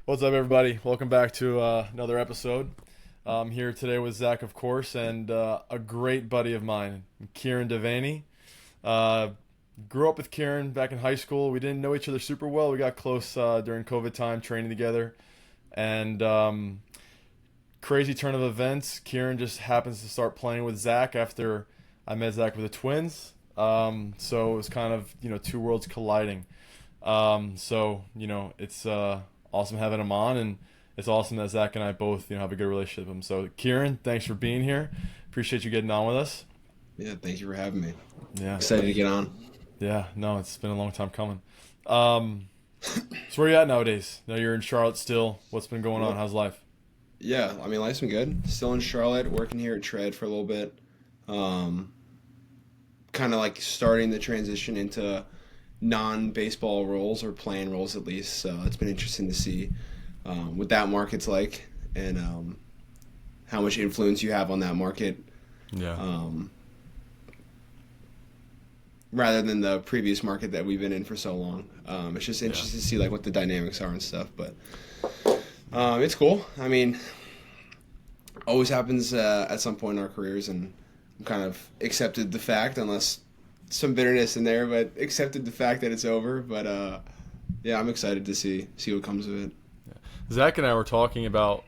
What's up, everybody? Welcome back to another episode. I'm here today with Zach, of course, and a great buddy of mine, Ciaran Devenney. Uh, Grew up with Ciaran back in high school. We didn't know each other super well. We got close during COVID time, training together, and crazy turn of events. Ciaran just happens to start playing with Zach after I met Zach with the twins. So it was kind of two worlds colliding. It's awesome having him on, and it's awesome that Zach and I both have a good relationship with him. So Ciaran, thanks for being here. Appreciate you getting on with us. Yeah, thank you for having me. Yeah, Excited to get on. yeah. No, it's been a long time coming. So where you at nowadays? Now you're in Charlotte still. What's been going on? Well, How's life? yeah, I mean, life's been good. Still in Charlotte, working here at Tread for a little bit. Um, Kind of like starting the transition into non-baseball roles or playing roles at least. So it's been interesting to see what that market's like and how much influence you have on that market. Yeah, Um, Rather than the previous market that we've been in for so long. It's just yeah, interesting to see like what the dynamics are and stuff. But it's cool. I mean, always happens at some point in our careers, and I'm kind of accepted the fact, unless some bitterness in there, but accepted the fact that it's over. But yeah, I'm excited to see what comes of it. yeah. Zach and I were talking about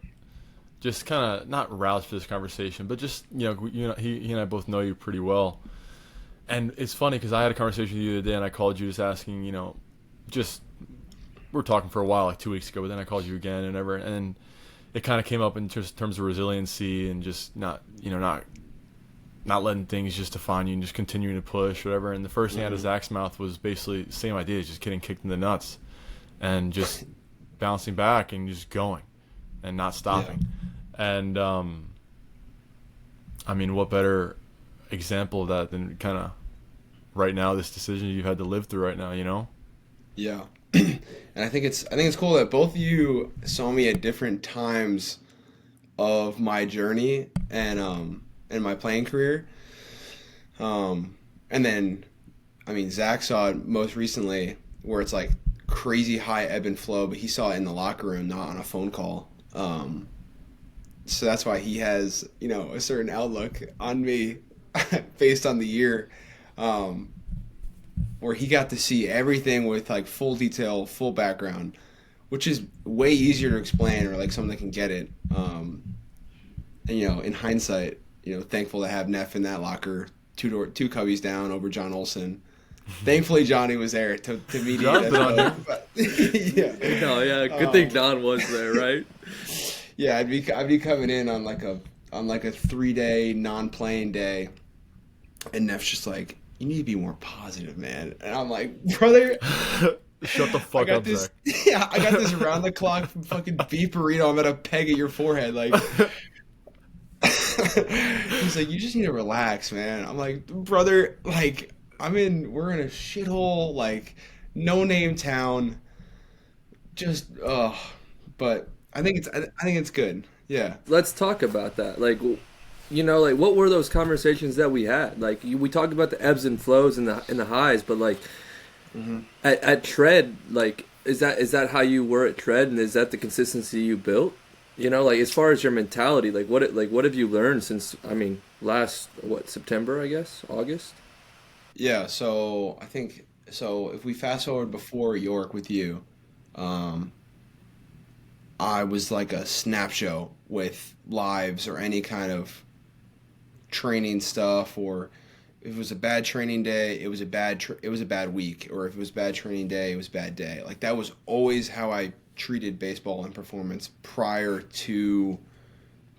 just kind of not routes for this conversation, but just he and I both know you pretty well. And it's funny because I had a conversation with you the other day, and I called you just asking, just we were talking for a while, like 2 weeks ago, but then I called you again and ever, and it kind of came up in just terms of resiliency and just not letting things just define you and just continuing to push, whatever. And the first thing out of Hmm. Zach's mouth was basically the same idea, just getting kicked in the nuts and just bouncing back and just going and not Yeah, stopping. And I mean, what better example of that than kind of right now, this decision you've had to live through right now? yeah. And I think it's cool that both of you saw me at different times of my journey and my playing career. And then, I mean, Zach saw it most recently where it's like crazy high ebb and flow, but he saw it in the locker room, not on a phone call. So that's why he has, a certain outlook on me based on the year, um, where he got to see everything with like full detail, full background, which is way easier to explain or like someone that can get it. And in hindsight, thankful to have Neff in that locker, two cubbies down over John Olson. Thankfully, Johnny was there to mediate John's as been on well. here. But yeah, No, yeah, good thing um, Don was there, right? yeah, I'd be coming in on like a 3 day non-playing day, and Neff's just like, you need to be more positive, man. And I'm like, brother, Shut the I fuck got up, this. Zach. Yeah, I got this round the clock fucking beef burrito. I'm gonna peg at your forehead, like. He's like, you just need to relax, man. I'm like, brother, like, we're in a shithole, like, no name town. Just, but I think it's good. Yeah. Let's talk about that. Like, what were those conversations that we had? Like, we talked about the ebbs and flows and the highs, but like Hmm. at Tread, like, is that how you were at Tread, and is that the consistency you built? Like as far as your mentality, what have you learned since? I mean, last September, I guess, August. Yeah. So I think so. If we fast forward before York with you, um, I was like a snap show with lives or any kind of training stuff, or if it was a bad training day, it was a bad week, or if it was bad training day, it was a bad day. Like that was always how I treated baseball and performance prior to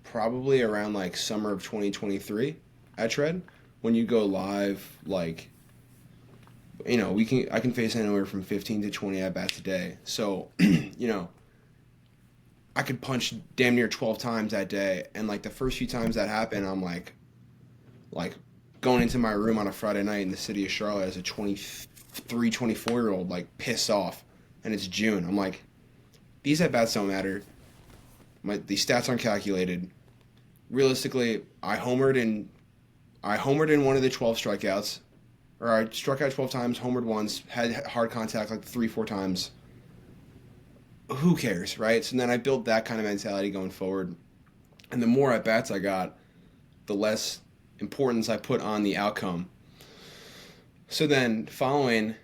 probably around like summer of 2023 at Tread. When you go live, like I can face anywhere from 15 to 20 at bats a day. So I could punch damn near 12 times that day, and like the first few times that happened, I'm like going into my room on a Friday night in the city of Charlotte as a 23, 24 year old, like pissed off, and it's June. I'm like, these at bats don't matter. These stats aren't calculated. Realistically, I homered in one of the 12 strikeouts, or I struck out 12 times, homered once, had hard contact like 3, 4 times. who cares, right? So then I built that kind of mentality going forward. And the more at bats I got, the less importance I put on the outcome. So then following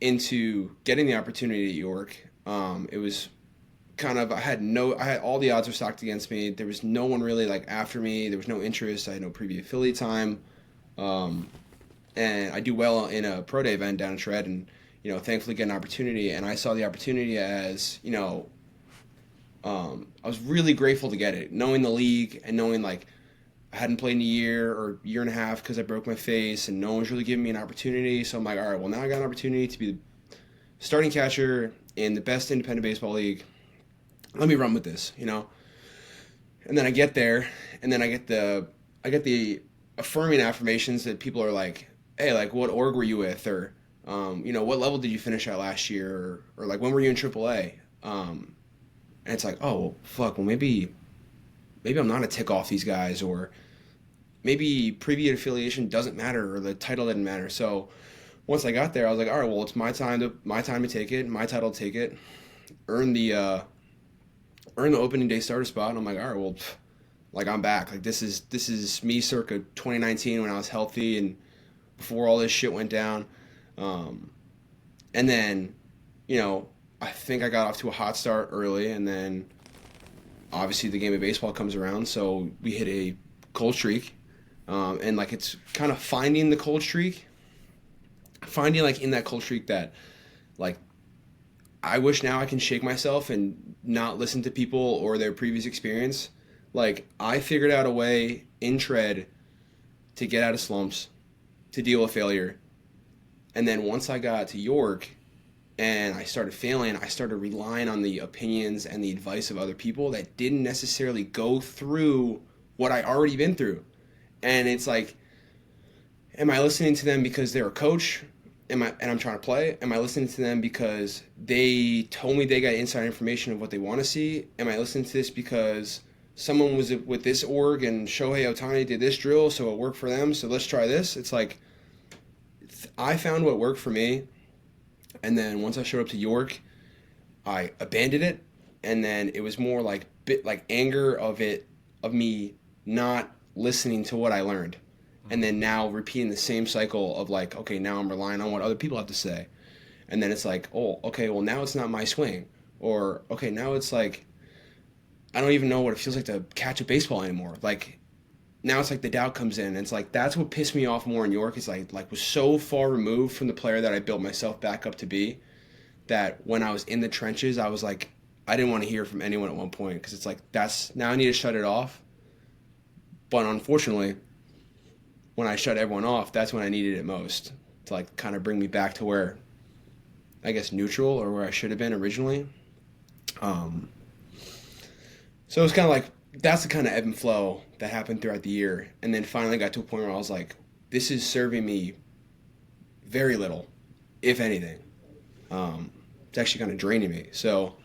into getting the opportunity at York, it was kind of, I had all the odds were stacked against me. There was no one really like after me. There was no interest. I had no preview affiliate time. And I do well in a pro day event down in Shred, and thankfully get an opportunity. And I saw the opportunity as I was really grateful to get it, knowing the league and knowing like I hadn't played in a year or year and a half because I broke my face, and no one was really giving me an opportunity. So I'm like, all right, well now I got an opportunity to be the starting catcher in the best independent baseball league. Let me run with this, And then I get there, and then I get the affirming affirmations that people are like, hey, like what org were you with, or what level did you finish at last year, or like when were you in AAA? And it's like, oh well, fuck, well maybe I'm not a tick off these guys, or maybe previous affiliation doesn't matter, or the title didn't matter. So once I got there, I was like, all right, well it's my time to take it, my title to take it, earn the opening day starter spot. And I'm like, all right, well, like I'm back. Like this is me circa 2019 when I was healthy and before all this shit went down. And then, I think I got off to a hot start early, and then obviously the game of baseball comes around, so we hit a cold streak. And like it's kind of finding the cold streak, finding like in that cold streak that like I wish now I can shake myself and not listen to people or their previous experience. Like I figured out a way in Tread to get out of slumps, to deal with failure. And then once I got to York and I started failing, I started relying on the opinions and the advice of other people that didn't necessarily go through what I already been through. And it's like, am I listening to them because they're a coach? And I'm trying to play? Am I listening to them because they told me they got inside information of what they want to see? Am I listening to this because someone was with this org and Shohei Ohtani did this drill, so it worked for them, so let's try this? It's like, I found what worked for me, and then once I showed up to York, I abandoned it, and then it was more like anger of me not listening to what I learned. And then now repeating the same cycle of like, okay, now I'm relying on what other people have to say. And then it's like, oh, okay, well now it's not my swing. Or, okay, now it's like, I don't even know what it feels like to catch a baseball anymore. Like, now it's like the doubt comes in. And it's like, that's what pissed me off more in York, is like was so far removed from the player that I built myself back up to be, that when I was in the trenches, I was like, I didn't want to hear from anyone at one point. Because it's like, now I need to shut it off. But unfortunately, when I shut everyone off, that's when I needed it most, to like kind of bring me back to where, I guess, neutral, or where I should have been originally. So it was kind of like, that's the kind of ebb and flow that happened throughout the year. And then finally got to a point where I was like, this is serving me very little, if anything. It's actually kind of draining me. So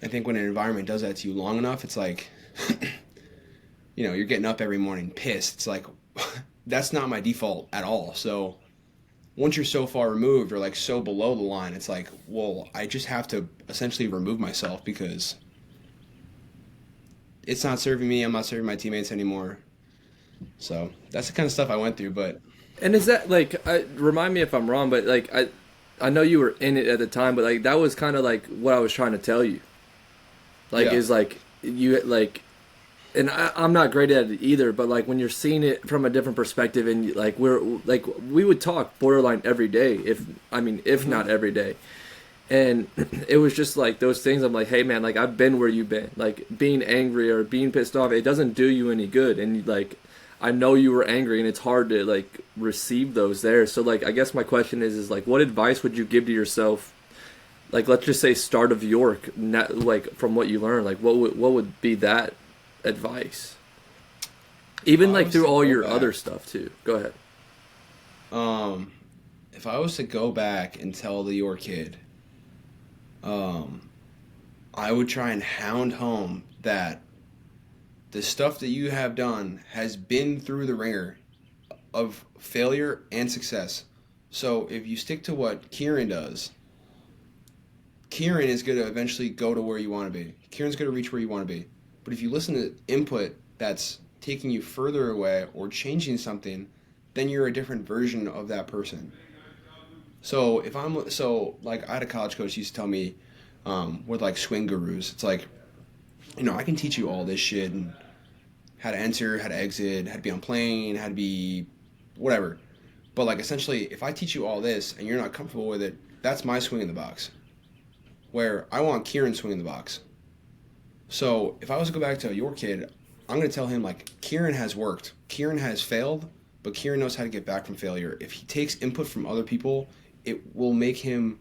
I think when an environment does that to you long enough, it's like, you're getting up every morning pissed. It's like, that's not my default at all. So once you're so far removed or like so below the line, it's like, well, I just have to essentially remove myself because it's not serving me. I'm not serving my teammates anymore. So that's the kind of stuff I went through. But And is that like, remind me if I'm wrong, but like I know you were in it at the time, but like that was kind of like what I was trying to tell you. Like, is like you like. And I'm not great at it either, but like when you're seeing it from a different perspective, and like we would talk borderline every day, if not every day, and it was just like those things. I'm like, hey man, like I've been where you've been. Like being angry or being pissed off, it doesn't do you any good. And like I know you were angry, and it's hard to like receive those there. So like I guess my question is like, what advice would you give to yourself? Like let's just say start of York, like from what you learned, like what would be that advice, even like through all your other stuff too? Go ahead. If I was to go back and tell the York kid, I would try and hound home that the stuff that you have done has been through the ringer of failure and success. So if you stick to what Ciaran does, Ciaran is going to eventually go to where you want to be. Ciaran's going to reach where you want to be. But if you listen to input that's taking you further away or changing something, then you're a different version of that person. So like I had a college coach who used to tell me, with like swing gurus, it's like, I can teach you all this shit and how to enter, how to exit, how to be on plane, how to be whatever. But like essentially, if I teach you all this and you're not comfortable with it, that's my swing in the box. Where I want Ciaran's swing in the box. So if I was to go back to your kid, I'm going to tell him like, Ciaran has worked. Ciaran has failed, but Ciaran knows how to get back from failure. If he takes input from other people, it will make him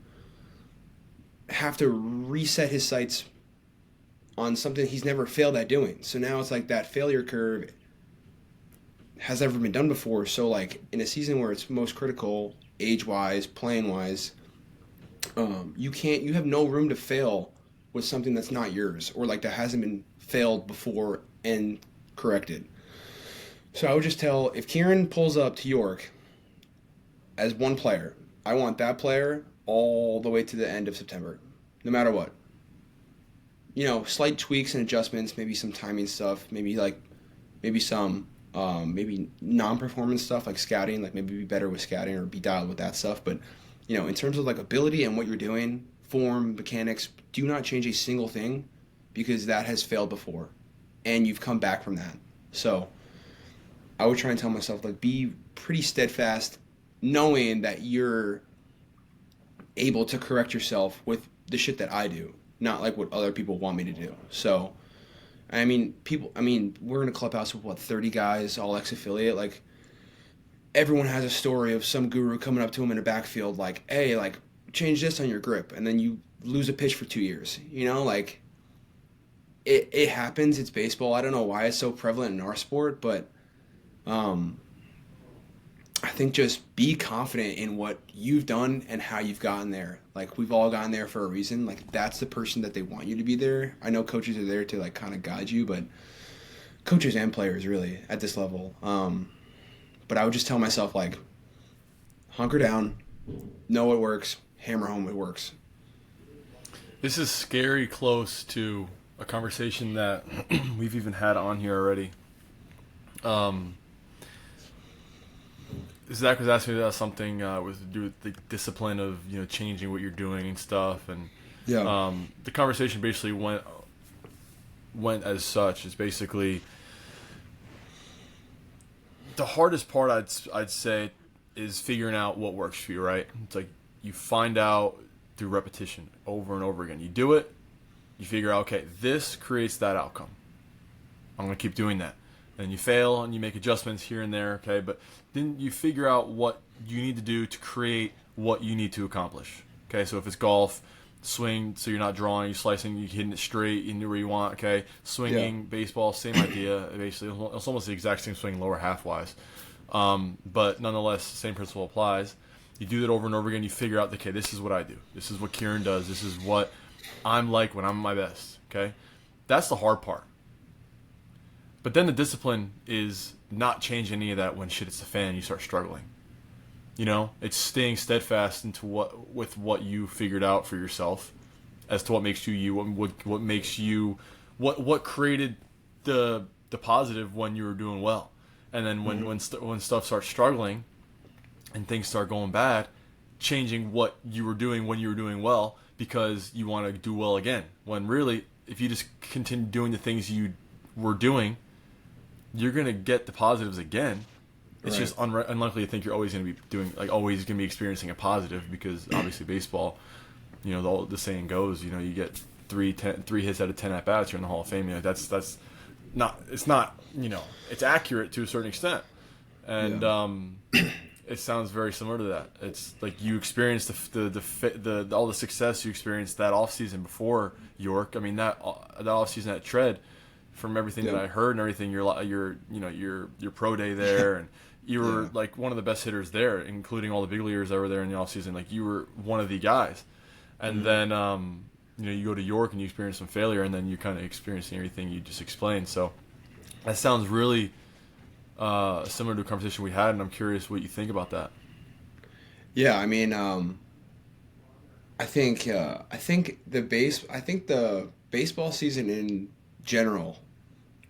have to reset his sights on something he's never failed at doing. So now it's like that failure curve has never been done before. So like in a season where it's most critical, age-wise, playing-wise, you have no room to fail with something that's not yours or like that hasn't been failed before and corrected. So I would just tell, if Ciaran pulls up to York as one player, I want that player all the way to the end of September, no matter what. Slight tweaks and adjustments, maybe some timing stuff, maybe some maybe non-performance stuff like scouting, like maybe be better with scouting or be dialed with that stuff. But, in terms of like ability and what you're doing, form, mechanics, do not change a single thing because that has failed before and you've come back from that. So I would try and tell myself, like, be pretty steadfast knowing that you're able to correct yourself with the shit that I do, not like what other people want me to do. So, we're in a clubhouse with 30 guys, all ex-affiliate. Like, everyone has a story of some guru coming up to him in a backfield, like, hey, like, change this on your grip, and then you lose a pitch for 2 years. Like, it happens. It's baseball. I don't know why it's so prevalent in our sport, but I think just be confident in what you've done and how you've gotten there. Like, we've all gotten there for a reason. Like, that's the person that they want you to be there. I know coaches are there to, like, kind of guide you, but coaches and players, really, at this level. But I would just tell myself, like, hunker down, know what works, hammer home what works. This is scary close to a conversation that we've even had on here already. Zach was asking me about something with to do with the discipline of changing what you're doing and stuff, and the conversation basically went as such. It's basically the hardest part I'd say is figuring out what works for you. Right? It's like you find out through repetition over and over again. You do it, you figure out, okay, this creates that outcome. I'm gonna keep doing that. And you fail and you make adjustments here and there, okay? But then you figure out what you need to do to create what you need to accomplish. Okay, so if it's golf, swing, so you're not drawing, you're slicing, you're hitting it straight, you know where you want, okay? Swinging, baseball, same idea. Basically, it's almost the exact same swing, lower half-wise. But nonetheless, the same principle applies. You do that over and over again, you figure out, okay, this is what I do. This is what Ciaran does. This is what I'm like when I'm at my best, okay? That's the hard part. But then the discipline is not changing any of that when shit hits the fan and you start struggling. It's staying steadfast into what you figured out for yourself as to what makes you you, what makes you, what created the positive when you were doing well. And then when stuff starts struggling and things start going bad, changing what you were doing when you were doing well because you want to do well again. When really, if you just continue doing the things you were doing, you're going to get the positives again. It's just unlikely to think you're always going to be doing, like, always going to be experiencing a positive because obviously baseball, the saying goes, you get 3 hits out of 10 at bats, you're in the Hall of Fame. That's not, it's not, it's accurate to a certain extent. And it sounds very similar to that. It's like you experienced the all the success you experienced that off season before York. I mean, that off season at Tread, from everything that I heard and everything, your pro day there, and you were like one of the best hitters there, including all the big leaguers that were there in the off season. Like, you were one of the guys, and then you go to York and you experience some failure, and then you're kind of experiencing everything you just explained. So that sounds really similar to a conversation we had, and I'm curious what you think about that. Yeah, I think the baseball season in general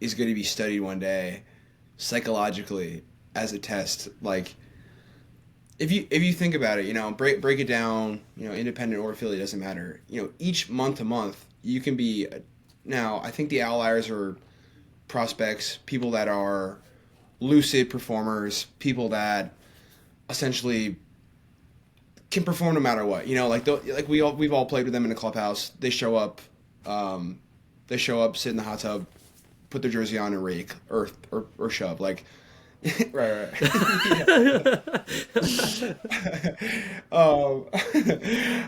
is going to be studied one day psychologically as a test. Like if you think about it, break it down, independent or affiliate doesn't matter. Each month to month you can be. Now I think the outliers are prospects, people that are lucid performers, people that essentially can perform no matter what. Like we've all played with them in a clubhouse. They show up, sit in the hot tub, put their jersey on and rake or shove. Like right.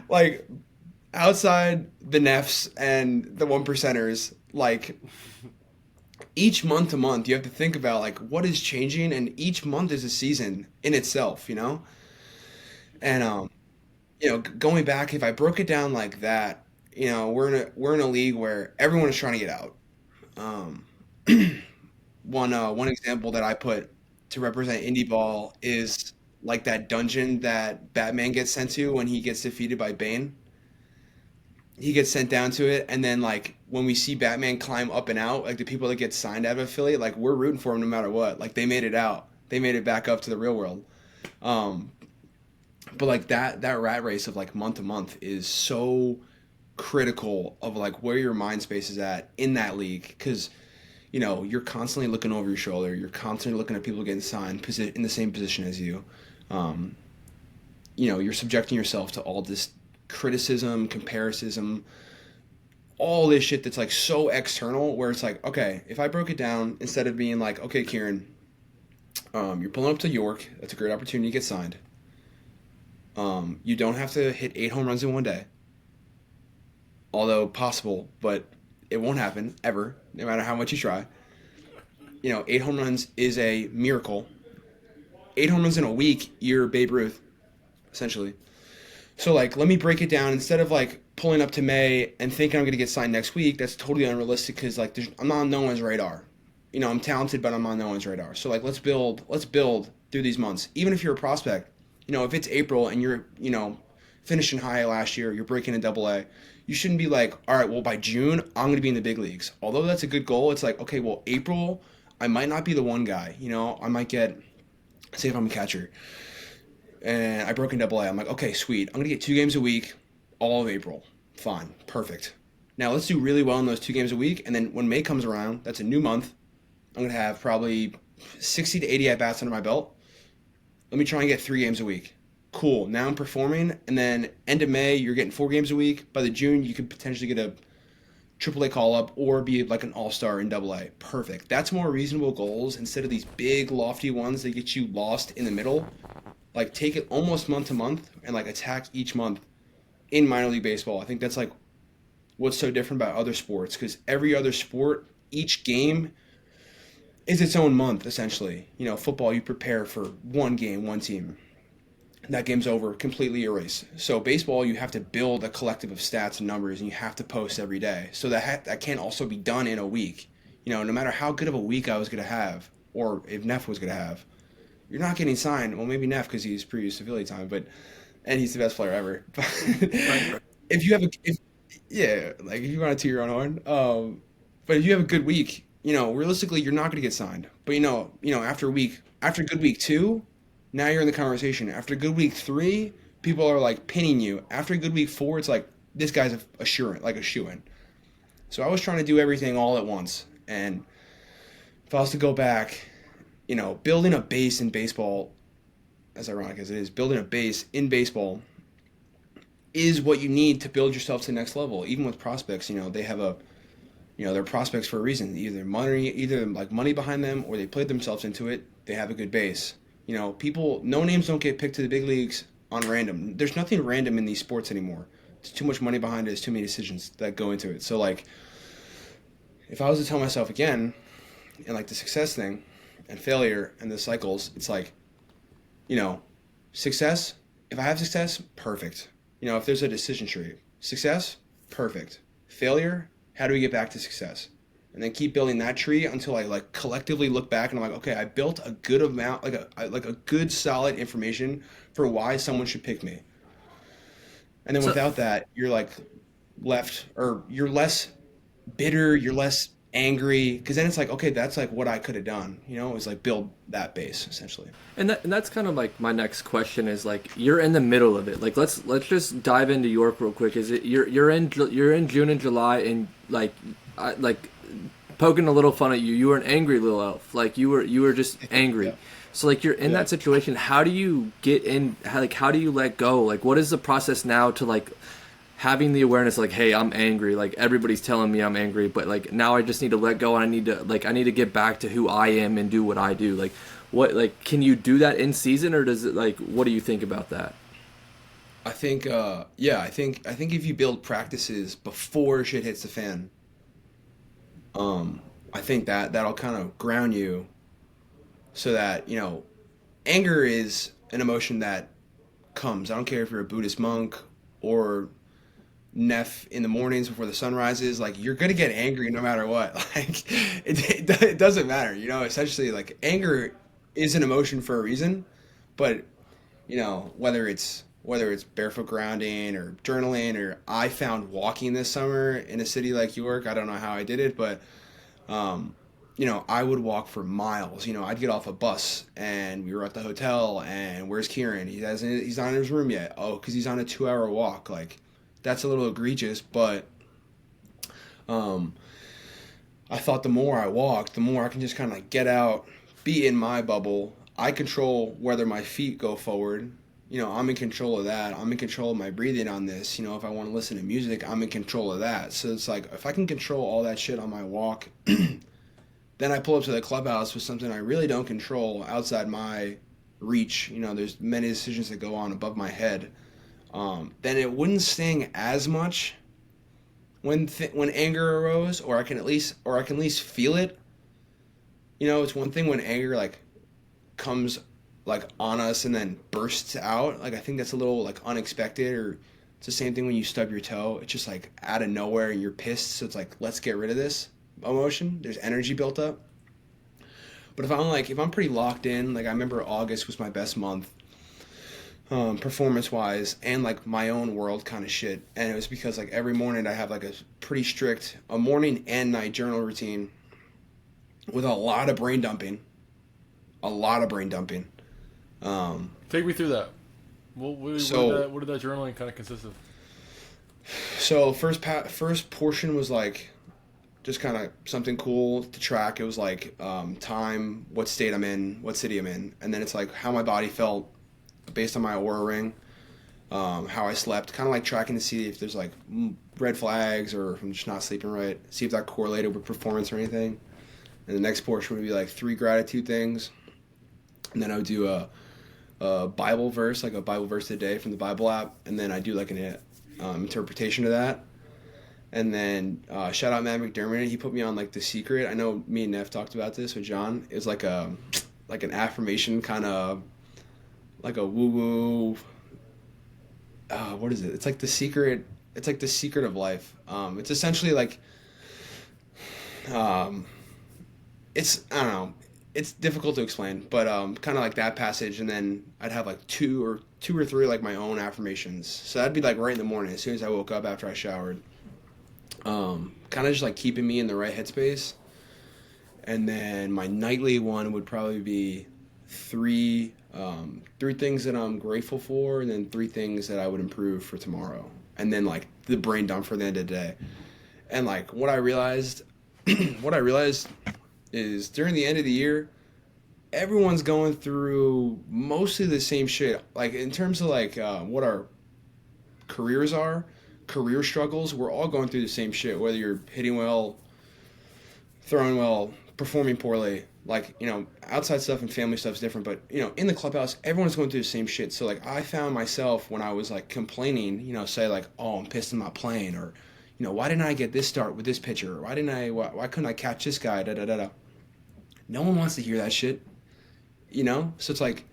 Like outside the Nefs and the one percenters, like each month to month you have to think about like what is changing, and each month is a season in itself, and going back, if I broke it down like that, we're in a league where everyone is trying to get out. um one example that I put to represent indie ball is like that dungeon that Batman gets sent to when he gets defeated by Bane. He gets sent down to it, and then like when we see Batman climb up and out, like the people that get signed out of affiliate, like we're rooting for him no matter what. Like they made it out, they made it back up to the real world. um but like that rat race of like month to month is so critical of like where your mind space is at in that league, because you're constantly looking over your shoulder, you're constantly looking at people getting signed in the same position as you. um you're subjecting yourself to all this criticism, comparison, all this shit that's like so external, where it's like, okay, if I broke it down, instead of being like, okay, Ciaran, you're pulling up to York, that's a great opportunity to get signed. You don't have to hit 8 home runs in one day, although possible, but it won't happen ever, no matter how much you try. 8 home runs is a miracle. 8 home runs in a week, you're Babe Ruth, essentially. So, like, let me break it down. Instead of, like, pulling up to May and thinking I'm going to get signed next week, that's totally unrealistic because, like, I'm not on no one's radar. I'm talented, but I'm on no one's radar. So, like, let's build through these months. Even if you're a prospect, if it's April and you're, finishing high last year, you're breaking in AA, you shouldn't be like, all right, well, by June, I'm going to be in the big leagues. Although that's a good goal, it's like, okay, well, April, I might not be the one guy. I might get, say if I'm a catcher, and I broke in AA. I'm like, okay, sweet. I'm going to get 2 games a week all of April. Fine. Perfect. Now let's do really well in those 2 games a week. And then when May comes around, that's a new month. I'm going to have probably 60 to 80 at-bats under my belt. Let me try and get 3 games a week. Cool. Now I'm performing. And then end of May, you're getting 4 games a week. By the June, you could potentially get a AAA call-up or be like an all-star in AA. Perfect. That's more reasonable goals instead of these big, lofty ones that get you lost in the middle. Like, take it almost month to month and, like, attack each month in minor league baseball. I think that's, like, what's so different about other sports, because every other sport, each game is its own month, essentially. Football, you prepare for one game, one team. That game's over, completely erased. So baseball, you have to build a collective of stats and numbers, and you have to post every day. So that can't also be done in a week. No matter how good of a week I was going to have, or if Neff was going to have, you're not getting signed. Well, maybe Neff because he's previous affiliate time, and he's the best player ever. If you have like if you want to toot your own horn, but if you have a good week, realistically, you're not going to get signed. But after good week 2, now you're in the conversation. After good week 3, people are like pinning you. After good week 4, it's like this guy's a shoo-in. So I was trying to do everything all at once, and if I was to go back, building a base in baseball, as ironic as it is, building a base in baseball is what you need to build yourself to the next level. Even with prospects, they have they're prospects for a reason. Either money behind them, or they played themselves into it. They have a good base. No names don't get picked to the big leagues on random. There's nothing random in these sports anymore. There's too much money behind it. There's too many decisions that go into it. So, like, if I was to tell myself again, and like the success thing and failure and the cycles, it's like, success, if I have success, perfect. If there's a decision tree, success, perfect. Failure, how do we get back to success? And then keep building that tree until I like collectively look back and I'm like, okay, I built a good amount, like a good solid information for why someone should pick me. And then So without that, you're like left, or you're less bitter, you're less angry, because then it's like, okay, that's like what I could have done. It was like build that base essentially. and that's kind of like my next question is like you're in the middle of it. Like let's just dive into York real quick. Is it you're in June and July and like poking a little fun at you. You were an angry little elf. Like you were just angry. Yeah. So like you're in Yeah. that situation. How do you get in? How do you let go? Like what is the process now to like having the awareness like, hey, I'm angry. Like everybody's telling me I'm angry, but like now I just need to let go and I need to get back to who I am and do what I do. Like what like can you do that in season or does it like what do you think about that? I think, yeah, I think if you build practices before shit hits the fan, I think that'll kind of ground you so that, anger is an emotion that comes. I don't care if you're a Buddhist monk or Neff in the mornings before the sun rises. Like, you're gonna get angry no matter what. Like, it doesn't matter. Essentially, like, anger is an emotion for a reason, but whether it's barefoot grounding or journaling, or I found walking this summer in a city like York. I don't know how I did it, but I would walk for miles. I'd get off a bus and we were at the hotel and where's Ciaran? He's not in his room yet. Oh, because he's on a 2-hour walk. Like, that's a little egregious, but um, I thought the more I walked, the more I can just kind of like get out, be in my bubble. I control whether my feet go forward. I'm in control of that. I'm in control of my breathing on this. If I want to listen to music, I'm in control of that. So it's like, if I can control all that shit on my walk, then I pull up to the clubhouse with something I really don't control outside my reach. There's many decisions that go on above my head. Then it wouldn't sting as much when anger arose, or I can at least feel it. It's one thing when anger like comes like on us and then bursts out. Like, I think that's a little like unexpected, or it's the same thing when you stub your toe. It's just like out of nowhere and you're pissed. So it's like, let's get rid of this emotion. There's energy built up. But if I'm pretty locked in, like I remember August was my best month, performance wise, and like my own world kind of shit. And it was because like every morning I have like a pretty strict a morning and night journal routine with a lot of brain dumping. A lot of brain dumping. Take me through that. What did that journaling kind of consist of? So first portion was like just kind of something cool to track. It was like time, what state I'm in, what city I'm in, and then it's like how my body felt based on my aura ring, how I slept, kind of like tracking to see if there's like red flags or if I'm just not sleeping right, see if that correlated with performance or anything. And the next portion would be like 3 gratitude things, and then I would do a Bible verse, like a Bible verse a day from the Bible app, and then I do like an interpretation of that. And then shout out Matt McDermott. He put me on like The Secret. I know me and Neff talked about this with John. It was like an affirmation kind of like a woo woo. What is it? It's like The Secret. It's like The Secret of life. It's essentially like it's, I don't know. It's difficult to explain, but kind of like that passage, and then I'd have like two or three like my own affirmations. So that'd be like right in the morning, as soon as I woke up after I showered. Kind of just like keeping me in the right headspace. And then my nightly one would probably be three things that I'm grateful for, and then 3 things that I would improve for tomorrow. And then like the brain dump for the end of the day. And like what I realized is during the end of the year, everyone's going through mostly the same shit. Like in terms of like what our careers are, career struggles, we're all going through the same shit. Whether you're hitting well, throwing well, performing poorly, like outside stuff and family stuff's different. But in the clubhouse, everyone's going through the same shit. So like I found myself when I was like complaining, say like, oh, I'm pissed I'm not playing, or why didn't I get this start with this pitcher? Or why couldn't I catch this guy? Da da da da. No one wants to hear that shit, So it's like,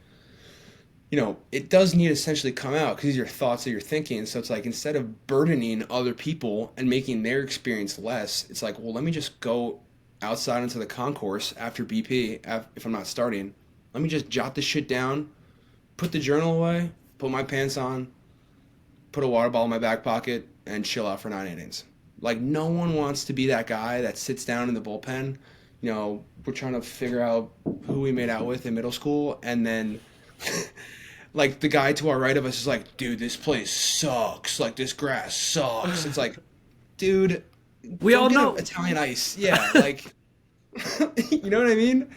it does need to essentially come out because these are thoughts that you're thinking. So it's like, instead of burdening other people and making their experience less, it's like, well, let me just go outside into the concourse after BP, if I'm not starting. Let me just jot this shit down, put the journal away, put my pants on, put a water bottle in my back pocket, and chill out for 9 innings. Like, no one wants to be that guy that sits down in the bullpen. You know, we're trying to figure out who we made out with in middle school, and then like the guy to our right of us is like, dude, this place sucks. Like, this grass sucks. It's like, dude, we all know Italian ice. Yeah, like, you know what I mean?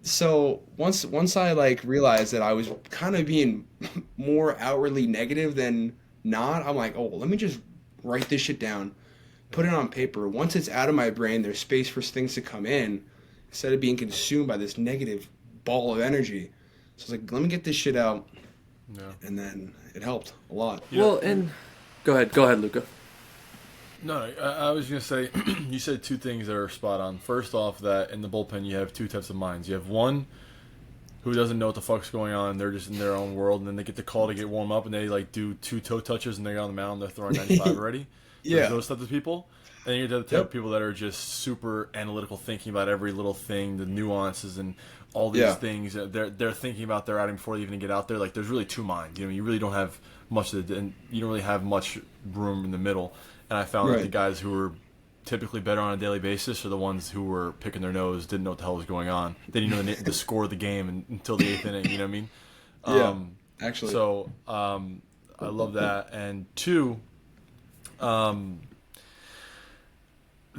So once I like realized that I was kind of being more outwardly negative than not, I'm like, oh, let me just write this shit down, put it on paper. Once it's out of my brain, there's space for things to come in instead of being consumed by this negative ball of energy. So I was like, let me get this shit out. Yeah. And then it helped a lot. Well, and go ahead, Luca. No, I was going to say, you said two things that are spot on. First off, that in the bullpen you have two types of minds. You have one who doesn't know what the fuck's going on. They're just in their own world, and then they get the call to get warm up, and they like do 2 toe touches, and they get on the mound, they're throwing 95 already. Yeah. There's those types of people. And then you have the type of people that are just super analytical, thinking about every little thing, the nuances, and all these things. They're thinking about their outing before they even get out there. Like, there's really two minds. You know, you really don't have much and you don't really have much room in the middle. And I found that the guys who were typically better on a daily basis are the ones who were picking their nose, didn't know what the hell was going on. They didn't know the score of the game until the 8th inning. You know what I mean? Actually. So I love that. And two, the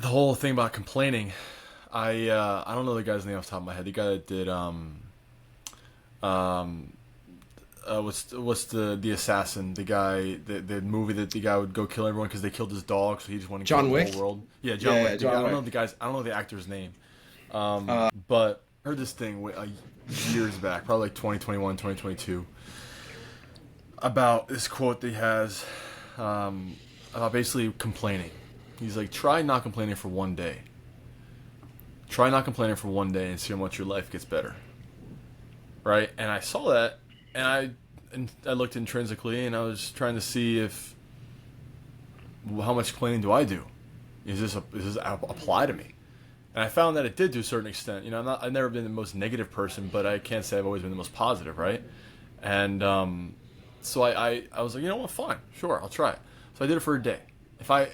whole thing about complaining. I don't know the guy's name off the top of my head. The guy that did what's the assassin? The guy, the movie that the guy would go kill everyone because they killed his dog, so he just wanted to kill the whole world. Yeah, John Wick. I don't know the actor's name. But I heard this thing years back, probably like 2021, 2022, about this quote that he has about basically complaining. He's like, try not complaining for one day. Try not complaining for one day and see how much your life gets better. Right? And I saw that, and I looked intrinsically, and I was trying to see how much complaining do I do? Does this apply to me? And I found that it did to a certain extent. You know, I've never been the most negative person, but I can't say I've always been the most positive, right? And so I was like, you know what, fine, sure, I'll try it. So I did it for a day. If I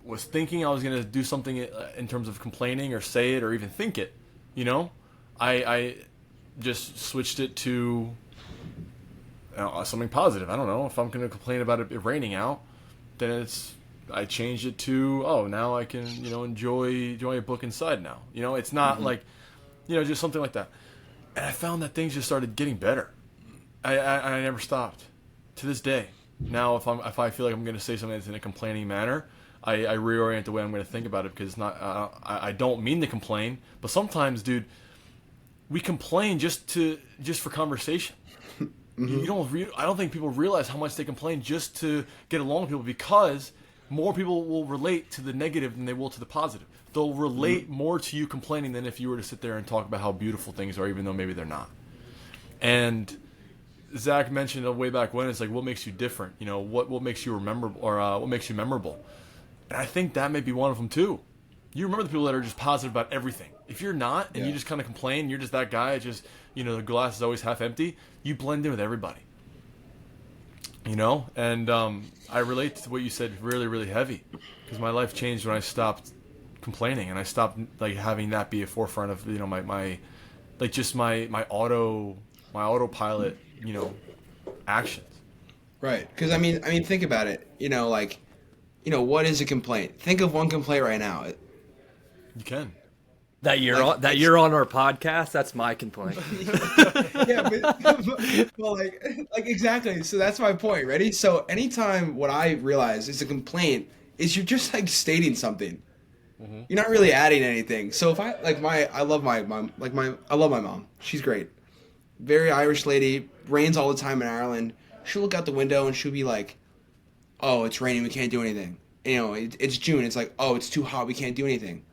was thinking I was going to do something in terms of complaining or say it or even think it, you know, I just switched it to something positive. I don't know. If I'm going to complain about it raining out, then I changed it to, oh, now I can, you know, enjoy a book inside now. You know, it's not like, you know, just something like that. And I found that things just started getting better. I never stopped to this day. Now, if I feel like I'm going to say something that's in a complaining manner, I reorient the way I'm going to think about it, because it's not. I don't mean to complain, but sometimes, dude, we complain just for conversation. You don't. I don't think people realize how much they complain just to get along with people, because more people will relate to the negative than they will to the positive. They'll relate more to you complaining than if you were to sit there and talk about how beautiful things are, even though maybe they're not. And Zach mentioned way back when, it's like, what makes you different? You know, what makes you rememberable, or what makes you memorable? And I think that may be one of them too. You remember the people that are just positive about everything. If you're not, and you just kind of complain, you're just that guy, just, you know, the glass is always half empty, you blend in with everybody. You know? And I relate to what you said really, really heavy, because my life changed when I stopped complaining, and I stopped like having that be a forefront of, you know, my like just my autopilot, you know, actions. Right. Because I mean, think about it. You know, like, you know, what is a complaint? Think of one complaint right now. You can. That you're on our podcast. That's my complaint. Yeah, but well, like exactly. So that's my point. Ready? So anytime what I realize is a complaint is you're just like stating something. You're not really adding anything. So if I love my mom. I love my mom. She's great. Very Irish lady. Rains all the time in Ireland. She'll look out the window and she'll be like, "Oh, it's raining. We can't do anything." You know, it's June. It's like, "Oh, it's too hot. We can't do anything."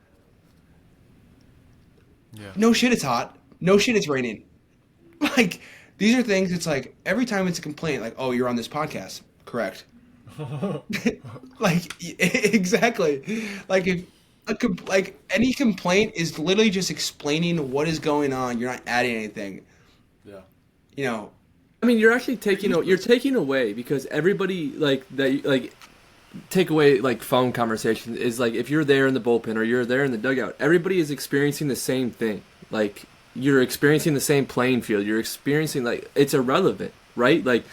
Yeah. No shit, it's hot. No shit, it's raining. Like, these are things. It's like every time it's a complaint, like, "Oh, you're on this podcast." Correct. Like, exactly. Like, if like any complaint is literally just explaining what is going on. You're not adding anything. Yeah. You know, I mean, you're actually you're taking away because everybody like that like take away like phone conversation is like if you're there in the bullpen or you're there in the dugout, everybody is experiencing the same thing. Like you're experiencing the same playing field. You're experiencing like it's irrelevant, right? Like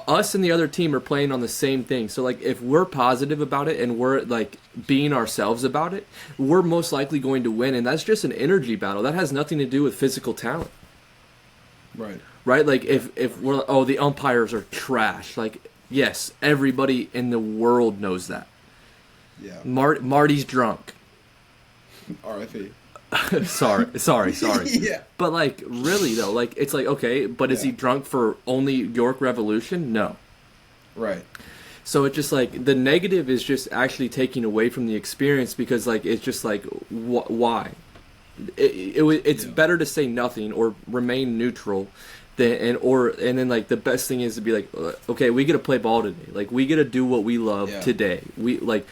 us and the other team are playing on the same thing. So like if we're positive about it and we're like being ourselves about it, we're most likely going to win, and that's just an energy battle. That has nothing to do with physical talent. Right. Right? Like if we're the umpires are trash. Like yes, everybody in the world knows that. Yeah. Marty's drunk. R.I.P. sorry. Yeah. But like really though, like it's like okay, but is he drunk for only York Revolution? No. Right. So it's just like the negative is just actually taking away from the experience because like it's just like why? It's better to say nothing or remain neutral than and then like the best thing is to be like okay, we get to play ball today. Like we get to do what we love today. We like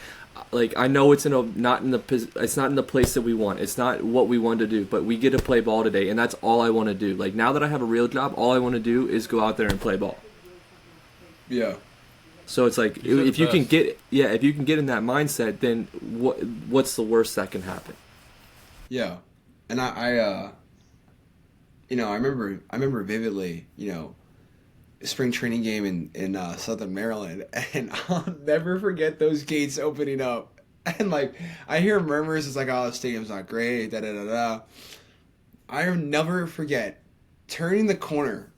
I know it's not in the place that we want. It's not what we want to do, but we get to play ball today, and that's all I want to do. Like now that I have a real job, all I want to do is go out there and play ball. Yeah. So it's like if you can get in that mindset, then what's the worst that can happen? Yeah. And I remember vividly, a spring training game in Southern Maryland, and I'll never forget those gates opening up. And like I hear murmurs, it's like, oh, the stadium's not great, da da da da. I'll never forget turning the corner,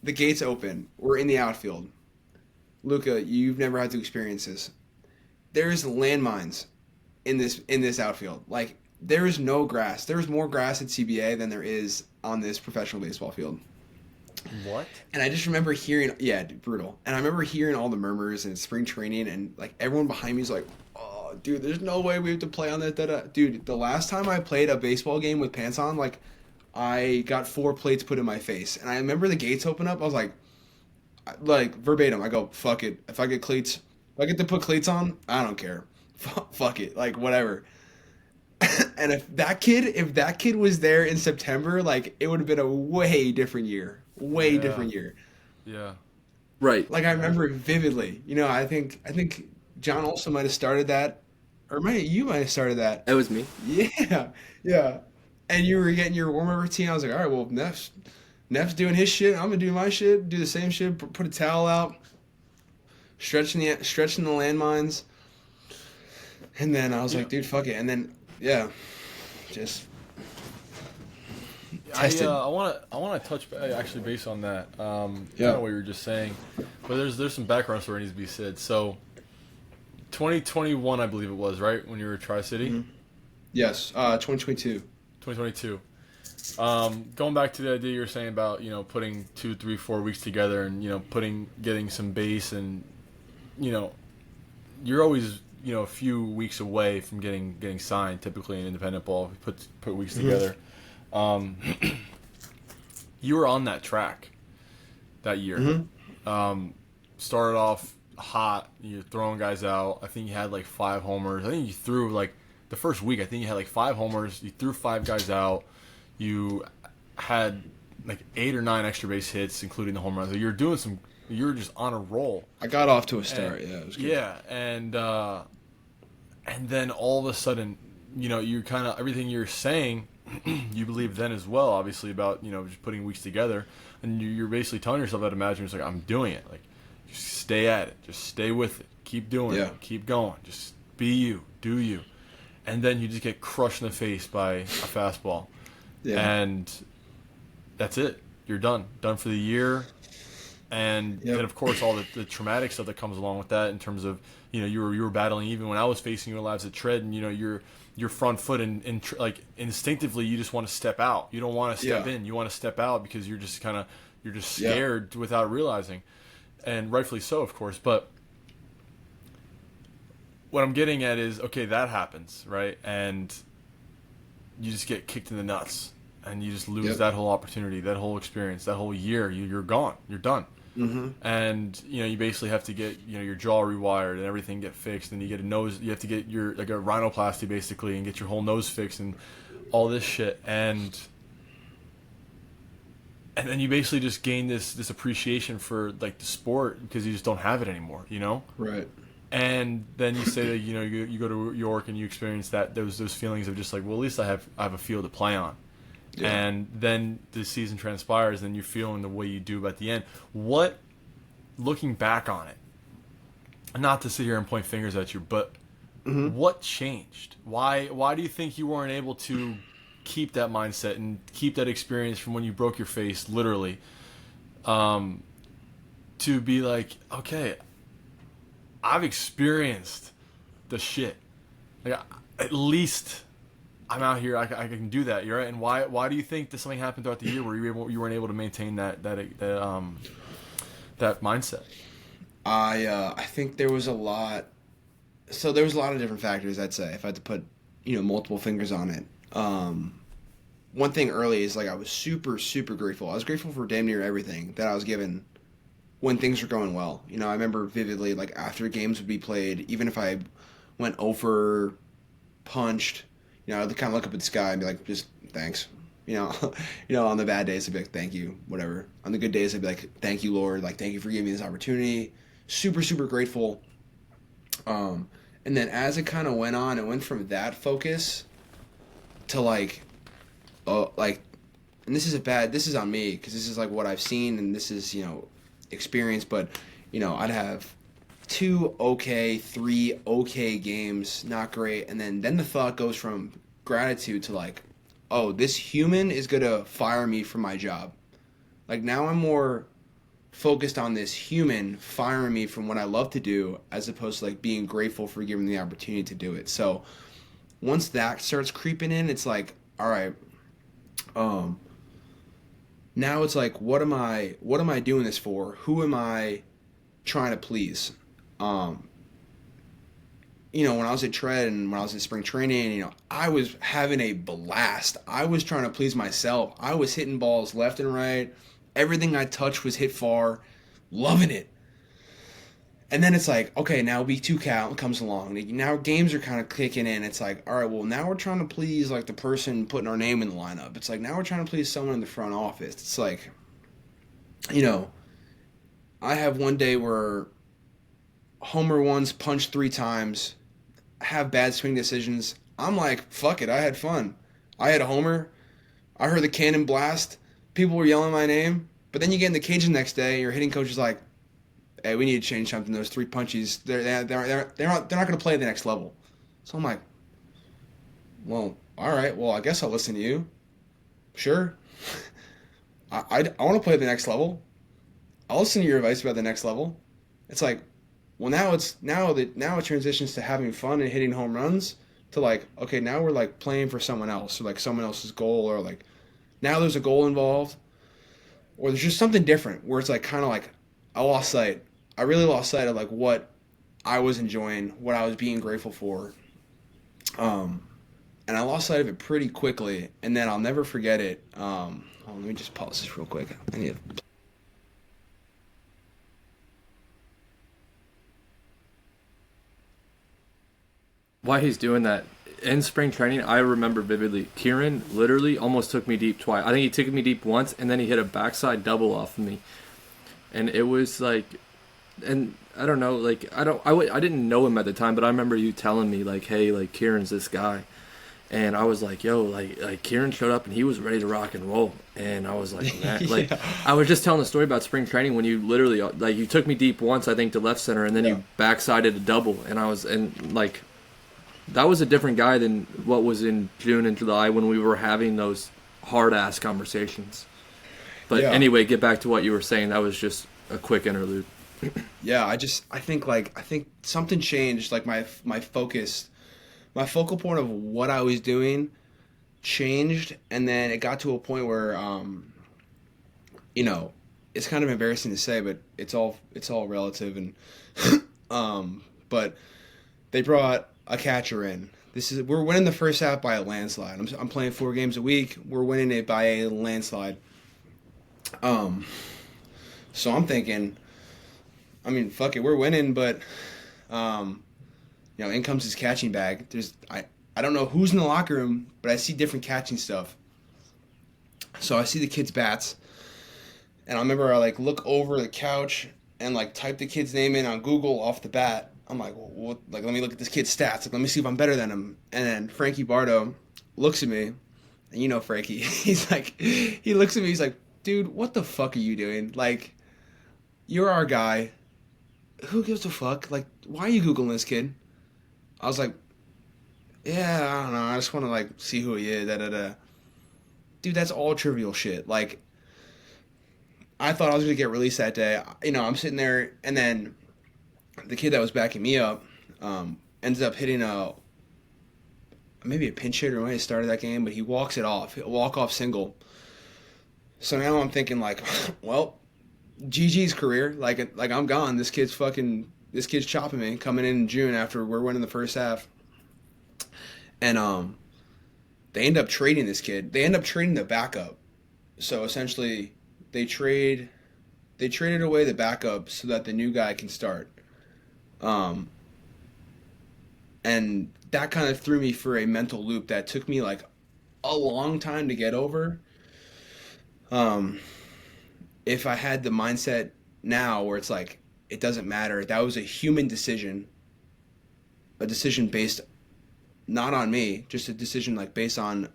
the gates open, we're in the outfield. Luca, you've never had to experience this. There's landmines in this outfield. Like there is no grass. There's more grass at CBA than there is on this professional baseball field. What? And I just remember hearing, brutal. And I remember hearing all the murmurs and spring training, and like everyone behind me is like, "Oh, dude, there's no way we have to play on that." Dude, the last time I played a baseball game with pants on, like I got 4 plates put in my face, and I remember the gates open up. I was like verbatim. I go, "Fuck it. If I get to put cleats on, I don't care. Fuck it. Like whatever." And if that kid was there in September, like it would have been a way different year. Different year. Yeah. Right. Like I remember it vividly. I think John also might have started that, or you might have started that. That was me. Yeah. Yeah. And you were getting your warm-up routine. I was like, all right, well, Neff's doing his shit. I'm gonna do my shit. Do the same shit. Put a towel out. Stretching the landmines. And then I was like, dude, fuck it. And then just tested. I want to touch actually based on that. Kind of what you were just saying, but there's some background story that needs to be said. So, 2021, I believe it was, right, when you were at Tri-City. Mm-hmm. Yes, 2022. 2022. Going back to the idea you were saying about putting 2, 3, 4 weeks together and getting some base and you're always a few weeks away from getting signed. Typically in independent ball, put weeks together. You were on that track that year. Mm-hmm. Started off hot. You're throwing guys out. I think you had like 5 homers. I think you threw like the first week. I think you had like 5 homers. You threw 5 guys out. You had like 8 or 9 extra base hits, including the home runs. You were just on a roll. I got off to a start. It was good. Yeah, and then all of a sudden, you kind of everything you're saying, you believe then as well. Obviously about just putting weeks together, and you're basically telling yourself that imagine it's like I'm doing it. Like just stay at it, just stay with it, keep doing it, keep going, just be you, do you, and then you just get crushed in the face by a fastball, and that's it. You're done for the year. And then, of course, all the traumatic stuff that comes along with that in terms of, you were battling even when I was facing your lives at Tread, and, your front foot and like instinctively you just want to step out. You don't want to step in. You want to step out because you're just scared without realizing. And rightfully so, of course. But what I'm getting at is, okay, that happens, right? And you just get kicked in the nuts. And you just lose that whole opportunity, that whole experience, that whole year. You're gone. You're done. Mm-hmm. And you basically have to get your jaw rewired and everything get fixed, and you get a nose. You have to get your a rhinoplasty basically, and get your whole nose fixed and all this shit. And and then you basically just gain this appreciation for like the sport because you just don't have it anymore, you know. Right. And then you say that you go to York and you experience those feelings of just like, well, at least I have a field to play on. Yeah. And then the season transpires and you're feeling the way you do at the end. What, looking back on it, not to sit here and point fingers at you, but what changed? Why do you think you weren't able to keep that mindset and keep that experience from when you broke your face, literally, to be like, okay, I've experienced the shit. Like, at least I'm out here. I can do that. You're right. And why do you think that something happened throughout the year where you weren't able to maintain that mindset? I think there was a lot. So there was a lot of different factors. I'd say if I had to put multiple fingers on it. One thing early is like I was super grateful. I was grateful for damn near everything that I was given when things were going well. I remember vividly, like, after games would be played, even if I went over, punched, I'd kind of look up at the sky and be like, just thanks. On the bad days, I'd be like, thank you, whatever. On the good days, I'd be like, thank you, Lord. Like, thank you for giving me this opportunity. Super grateful. And then as it kind of went on, it went from that focus to and this is on me, because this is like what I've seen and this is, experience, but I'd have 2 okay, 3 okay games, not great, and then the thought goes from gratitude to like, oh, this human is gonna fire me from my job. Like, now I'm more focused on this human firing me from what I love to do, as opposed to like being grateful for giving me the opportunity to do it. So once that starts creeping in, it's like, all right, now it's like, what am I doing this for? Who am I trying to please? When I was at Tread and when I was in spring training, I was having a blast. I was trying to please myself. I was hitting balls left and right. Everything I touched was hit far. Loving it. And then it's like, okay, now week 2 comes along. Now games are kind of kicking in. It's like, all right, well, now we're trying to please like the person putting our name in the lineup. It's like, now we're trying to please someone in the front office. It's like, I have one day where homer once, punch 3 times, have bad swing decisions. I'm like, fuck it, I had fun. I had a homer. I heard the cannon blast. People were yelling my name. But then you get in the cage the next day, your hitting coach is like, hey, we need to change something. Those 3 punches, they're not going to play at the next level. So I'm like, well, all right. Well, I guess I'll listen to you. Sure. I want to play at the next level. I'll listen to your advice about the next level. It's like, well, now it transitions to having fun and hitting home runs to like, okay, now we're like playing for someone else, or like someone else's goal, or like now there's a goal involved, or there's just something different where it's like kind of like I really lost sight of like what I was enjoying, what I was being grateful for. And I lost sight of it pretty quickly, and then I'll never forget it. Let me just pause this real quick. I need to... Why he's doing that, in spring training, I remember vividly, Ciaran literally almost took me deep twice. I think he took me deep once, and then he hit a backside double off of me. And it was like, and I don't know, like, I didn't know him at the time, but I remember you telling me, like, hey, like, Ciaran's this guy. And I was like, yo, like Ciaran showed up and he was ready to rock and roll. And I was like, man, like, I was just telling the story about spring training when you literally, like, you took me deep once, I think, to left center, and then you backsided a double. And like, that was a different guy than what was in June and July when we were having those hard-ass conversations. But anyway, get back to what you were saying. That was just a quick interlude. Yeah, I think something changed. Like my focal point of what I was doing changed, and then it got to a point where, it's kind of embarrassing to say, but it's all relative. And, but they brought a catcher in. We're winning the first half by a landslide. I'm playing 4 games a week. We're winning it by a landslide. So I'm thinking, I mean, fuck it, we're winning, but, in comes his catching bag. I don't know who's in the locker room, but I see different catching stuff. So I see the kids' bats, And I remember I like look over the couch and like type the kid's name in on Google off the bat. I'm like, well, what, like, let me look at this kid's stats. Like, let me see if I'm better than him. And then Frankie Bardo looks at me, and you know Frankie. He's like, he looks at me. He's like, dude, what the fuck are you doing? Like, you're our guy. Who gives a fuck? Like, why are you Googling this kid? I was like, yeah, I don't know. I just want to like see who he is. Da da da. Dude, that's all trivial shit. Like, I thought I was gonna get released that day. You know, I'm sitting there, and then the kid that was backing me up ended up hitting maybe a pinch hit or when he started that game, but he walks it off, a walk-off single. So now I'm thinking like, well, GG's career, like I'm gone. This kid's chopping me coming in June after we're winning the first half. And they end up trading this kid. They end up trading the backup. So essentially they traded away the backup so that the new guy can start. And that kind of threw me for a mental loop that took me like a long time to get over. If I had the mindset now where it's like, it doesn't matter, that was a human decision, a decision based not on me, just a decision like based on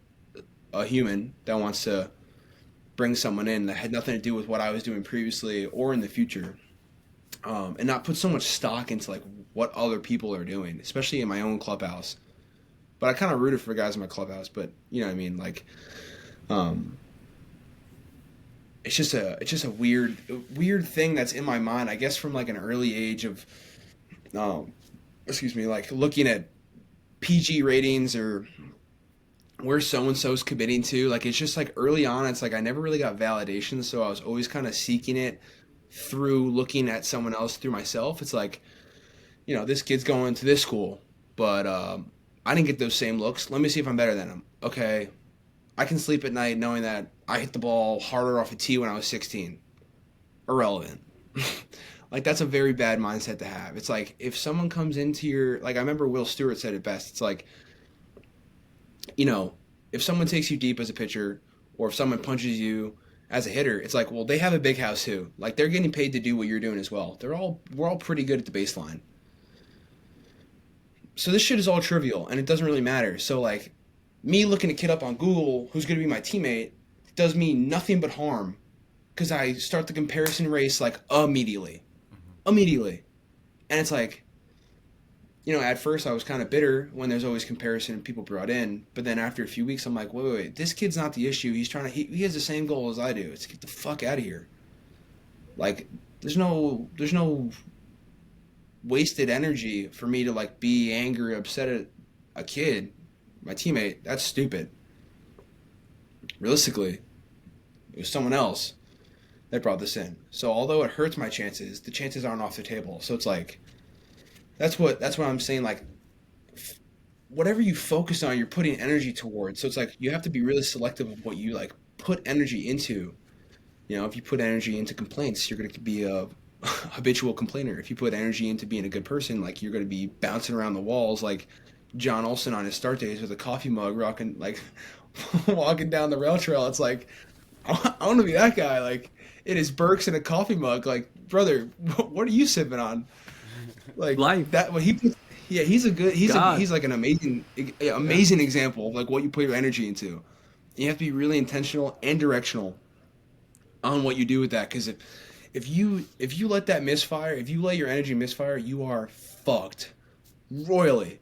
a human that wants to bring someone in that had nothing to do with what I was doing previously or in the future. And not put so much stock into like what other people are doing, especially in my own clubhouse. But I kind of rooted for guys in my clubhouse, but you know what I mean? Like, it's just a weird thing that's in my mind, I guess from like an early age of, like looking at PG ratings or where so-and-so's committing to. Like, it's just like early on, it's like I never really got validation, so I was always kind of seeking it through looking at someone else through myself. It's like, you know, this kid's going to this school, but I didn't get those same looks. Let me see if I'm better than him. Okay, I can sleep at night knowing that I hit the ball harder off a tee when I was 16. Irrelevant. Like, that's a very bad mindset to have. It's like, if someone comes into your, like, I remember Will Stewart said it best. It's like, you know, if someone takes you deep as a pitcher, or if someone punches you as a hitter, it's like, well, they have a big house too. Like, they're getting paid to do what you're doing as well. We're all pretty good at the baseline. So this shit is all trivial, and it doesn't really matter. So, like, me looking a kid up on Google who's going to be my teammate does me nothing but harm, because I start the comparison race, like, immediately. And it's like, you know, at first I was kind of bitter when there's always comparison and people brought in, but then after a few weeks I'm like, wait, this kid's not the issue. He has the same goal as I do. It's to get the fuck out of here. Like, there's no wasted energy for me to like be angry, upset at a kid, my teammate. That's stupid. Realistically, it was someone else that brought this in. So although it hurts my chances, the chances aren't off the table. So it's like, that's what I'm saying. Like, whatever you focus on, you're putting energy towards. So it's like, you have to be really selective of what you like put energy into. You know, if you put energy into complaints, you're going to be a habitual complainer. If you put energy into being a good person, like, you're going to be bouncing around the walls like John Olsen on his start days with a coffee mug, rocking, like, walking down the rail trail. It's like, I want to be that guy. Like, it is Burks in a coffee mug. Like, brother, what are you sipping on? Like, life. That what he, yeah, he's like an amazing example of like what you put your energy into. You have to be really intentional and directional on what you do with that, because if you let that misfire, if you let your energy misfire, you are fucked royally,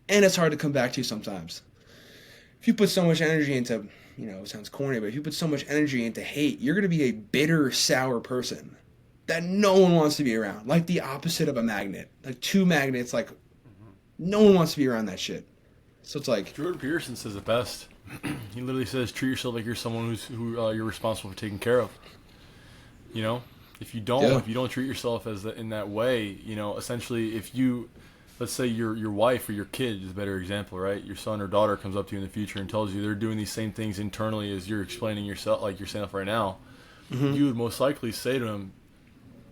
and it's hard to come back to sometimes. If you put so much energy into, you know, it sounds corny, but if you put so much energy into hate, you're gonna be a bitter, sour person that no one wants to be around. Like the opposite of a magnet. Like two magnets, like no one wants to be around that shit. So it's like, Jordan Peterson says it best. He literally says, treat yourself like you're someone who you're responsible for taking care of. You know, if you don't treat yourself in that way, you know, essentially, if you, let's say your wife or your kid is a better example, right? Your son or daughter comes up to you in the future and tells you they're doing these same things internally as you're explaining yourself, like you're saying up right now. Mm-hmm. You would most likely say to them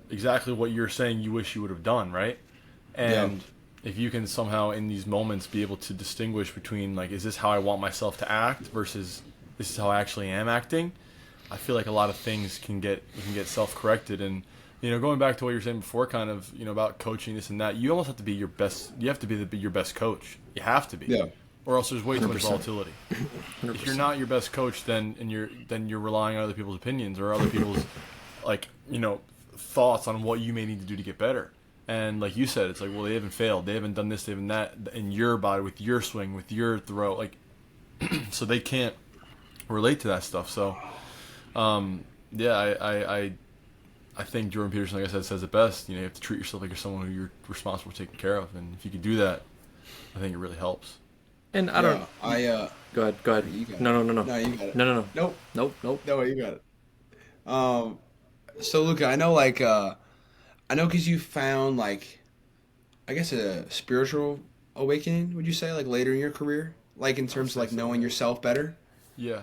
exactly what you're saying you wish you would have done, right? And if you can somehow in these moments be able to distinguish between, like, is this how I want myself to act versus this is how I actually am acting, I feel like a lot of things can get self-corrected. And going back to what you were saying before, kind of about coaching this and that, you almost have to be your best. You have to be your best coach. You have to be, Yeah. or else there's way too much 100%. volatility. 100%. If you're not your best coach, then you're relying on other people's opinions or other people's thoughts on what you may need to do to get better. And like you said, it's like, well, they haven't failed, they haven't done this, they haven't that in your body, with your swing, with your throw, like so they can't relate to that stuff. So I think Jordan Peterson, like I said, says it best. You have to treat yourself like you're someone who you're responsible for taking care of, and if you can do that, I think it really helps. And I don't. Go ahead. You got it. No. No, you got it. No. Nope. Nope. No, you got it. So Luca, I know because you found like, I guess a spiritual awakening. Would you say like later in your career, like in terms of like knowing yourself better? Yeah.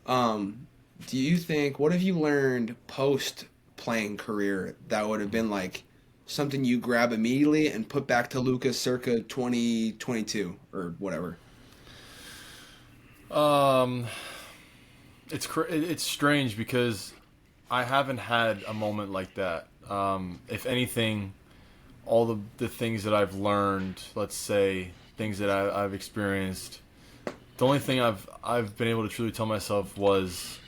Do you think, what have you learned post playing career that would have been like something you grab immediately and put back to Luca circa 2022 or whatever? It's strange because I haven't had a moment like that. If anything, all the things that I've learned, let's say things that I've experienced, the only thing I've been able to truly tell myself was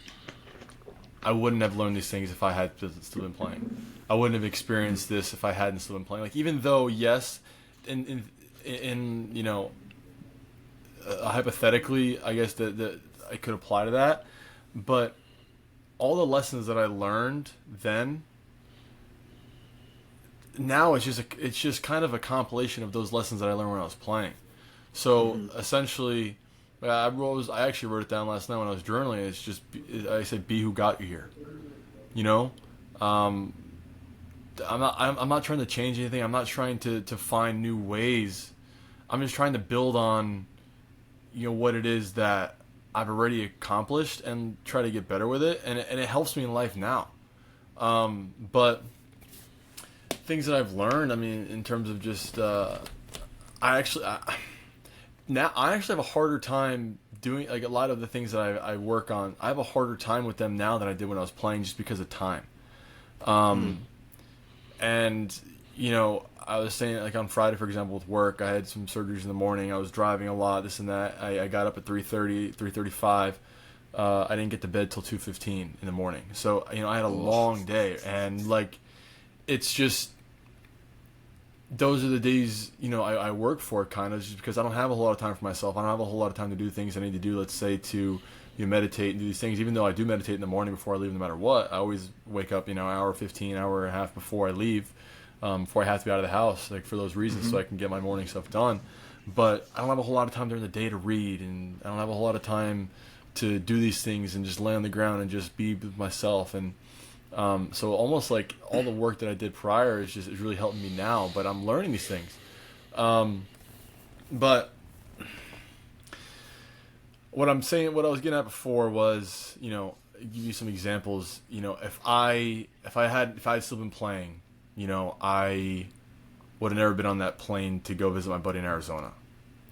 I wouldn't have learned these things if I had still been playing. I wouldn't have experienced this if I hadn't still been playing. Like, even though, yes, in hypothetically, I guess that I could apply to that, but all the lessons that I learned then, now it's just kind of a compilation of those lessons that I learned when I was playing. So essentially, I actually wrote it down last night when I was journaling. It's just, I said, be who got you here. I'm not trying to change anything. I'm not trying to find new ways. I'm just trying to build on what it is that I've already accomplished and try to get better with it, and it helps me in life now. But things that I've learned, I mean, in terms of just I actually have a harder time doing, like, a lot of the things that I work on. I have a harder time with them now than I did when I was playing, just because of time. And I was saying, like, on Friday, for example, with work, I had some surgeries in the morning. I was driving a lot, this and that. I got up at 3:30, 3:35. I didn't get to bed till 2:15 in the morning. So, I had a long day. And, like, it's just, those are the days, I work for, kind of, just because I don't have a whole lot of time for myself. I don't have a whole lot of time to do things I need to do, let's say, to meditate and do these things. Even though I do meditate in the morning before I leave, no matter what, I always wake up, hour 15, hour and a half before I leave. Before I have to be out of the house, like, for those reasons, so I can get my morning stuff done. But I don't have a whole lot of time during the day to read, and I don't have a whole lot of time to do these things and just lay on the ground and just be with myself. And so almost like all the work that I did prior is really helping me now. But I'm learning these things. But what I was getting at before was, give you some examples. If I had still been playing, I would have never been on that plane to go visit my buddy in Arizona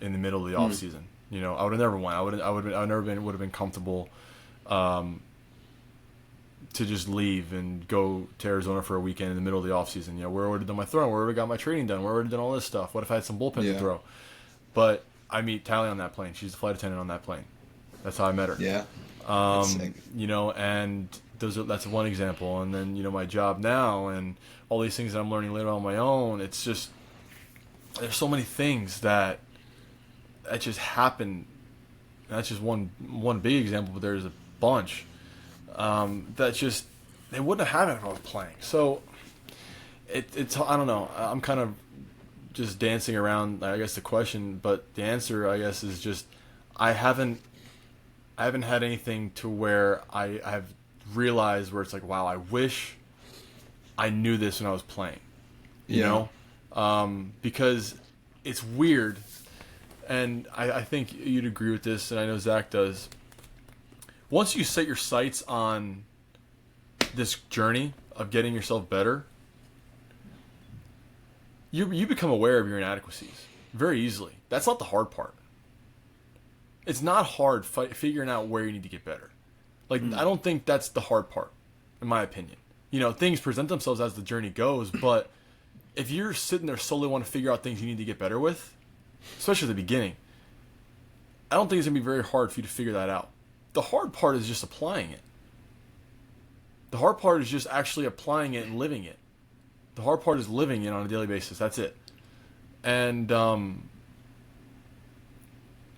in the middle of the off season. I would have never went. I would have been comfortable to just leave and go to Arizona for a weekend in the middle of the off season. Where I would have done my throwing, where I would have got my training done, where I would have done all this stuff. What if I had some bullpens to throw? But I meet Tally on that plane. She's the flight attendant on that plane. That's how I met her. Yeah. And that's one example. And then, my job now and all these things that I'm learning later on my own, it's just, there's so many things that just happen. And that's just one big example, but there's a bunch that just, they wouldn't have happened if I was playing. So it's I don't know. I'm kind of just dancing around, I guess, the question, but the answer, I guess, is just I haven't had anything to where I have realized where it's like, wow, I wish I knew this when I was playing, you know, because it's weird. And I think you'd agree with this, and I know Zach does. Once you set your sights on this journey of getting yourself better, you become aware of your inadequacies very easily. That's not the hard part. It's not hard figuring out where you need to get better. Like, I don't think that's the hard part, in my opinion. You know, things present themselves as the journey goes, but if you're sitting there solely want to figure out things you need to get better with, especially at the beginning, I don't think it's going to be very hard for you to figure that out. The hard part is just applying it. The hard part is just actually applying it and living it. The hard part is living it on a daily basis. That's it. And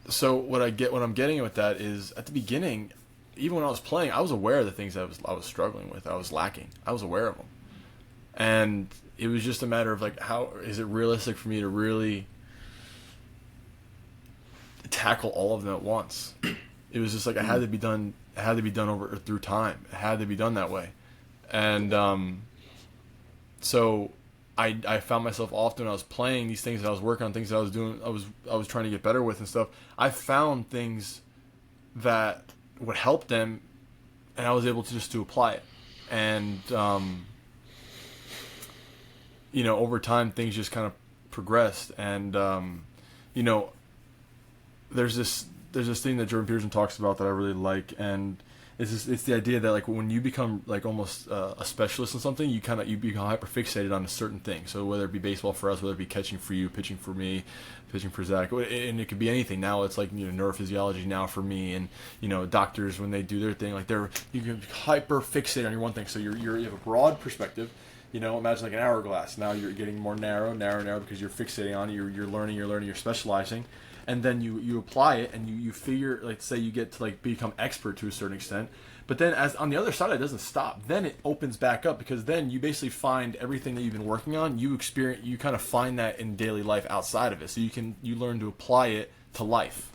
so what I'm getting with that is, at the beginning, even when I was playing, I was aware of the things I was struggling with. I was lacking. I was aware of them. And it was just a matter of, like, how is it realistic for me to really tackle all of them at once? It was just like it had to be done. It had to be done through time. It had to be done that way. And so I found myself often when I was playing these things that I was working on, things that I was doing, I was trying to get better with and stuff. I found things that would help them, and I was able to apply it. And you know, over time things just kind of progressed. And you know, there's this thing that Jordan Peterson talks about that I really like, and it's the idea that, like, when you become, like, almost a specialist in something, you become hyper fixated on a certain thing. So whether it be baseball for us, whether it be catching for you, pitching for me, pitching for Zach, and it could be anything. Now it's like, you know, neurophysiology now for me, and, you know, doctors when they do their thing, like, you can hyper fixate on your one thing. So you have a broad perspective. You know, imagine like an hourglass. Now you're getting more narrow because you're fixating on it. You're learning, you're specializing. And then you apply it, and you figure, like, say you get to, like, become expert to a certain extent. But then as on the other side, it doesn't stop. Then it opens back up, because then you basically find everything that you've been working on. You kind of find that in daily life outside of it. So you learn to apply it to life.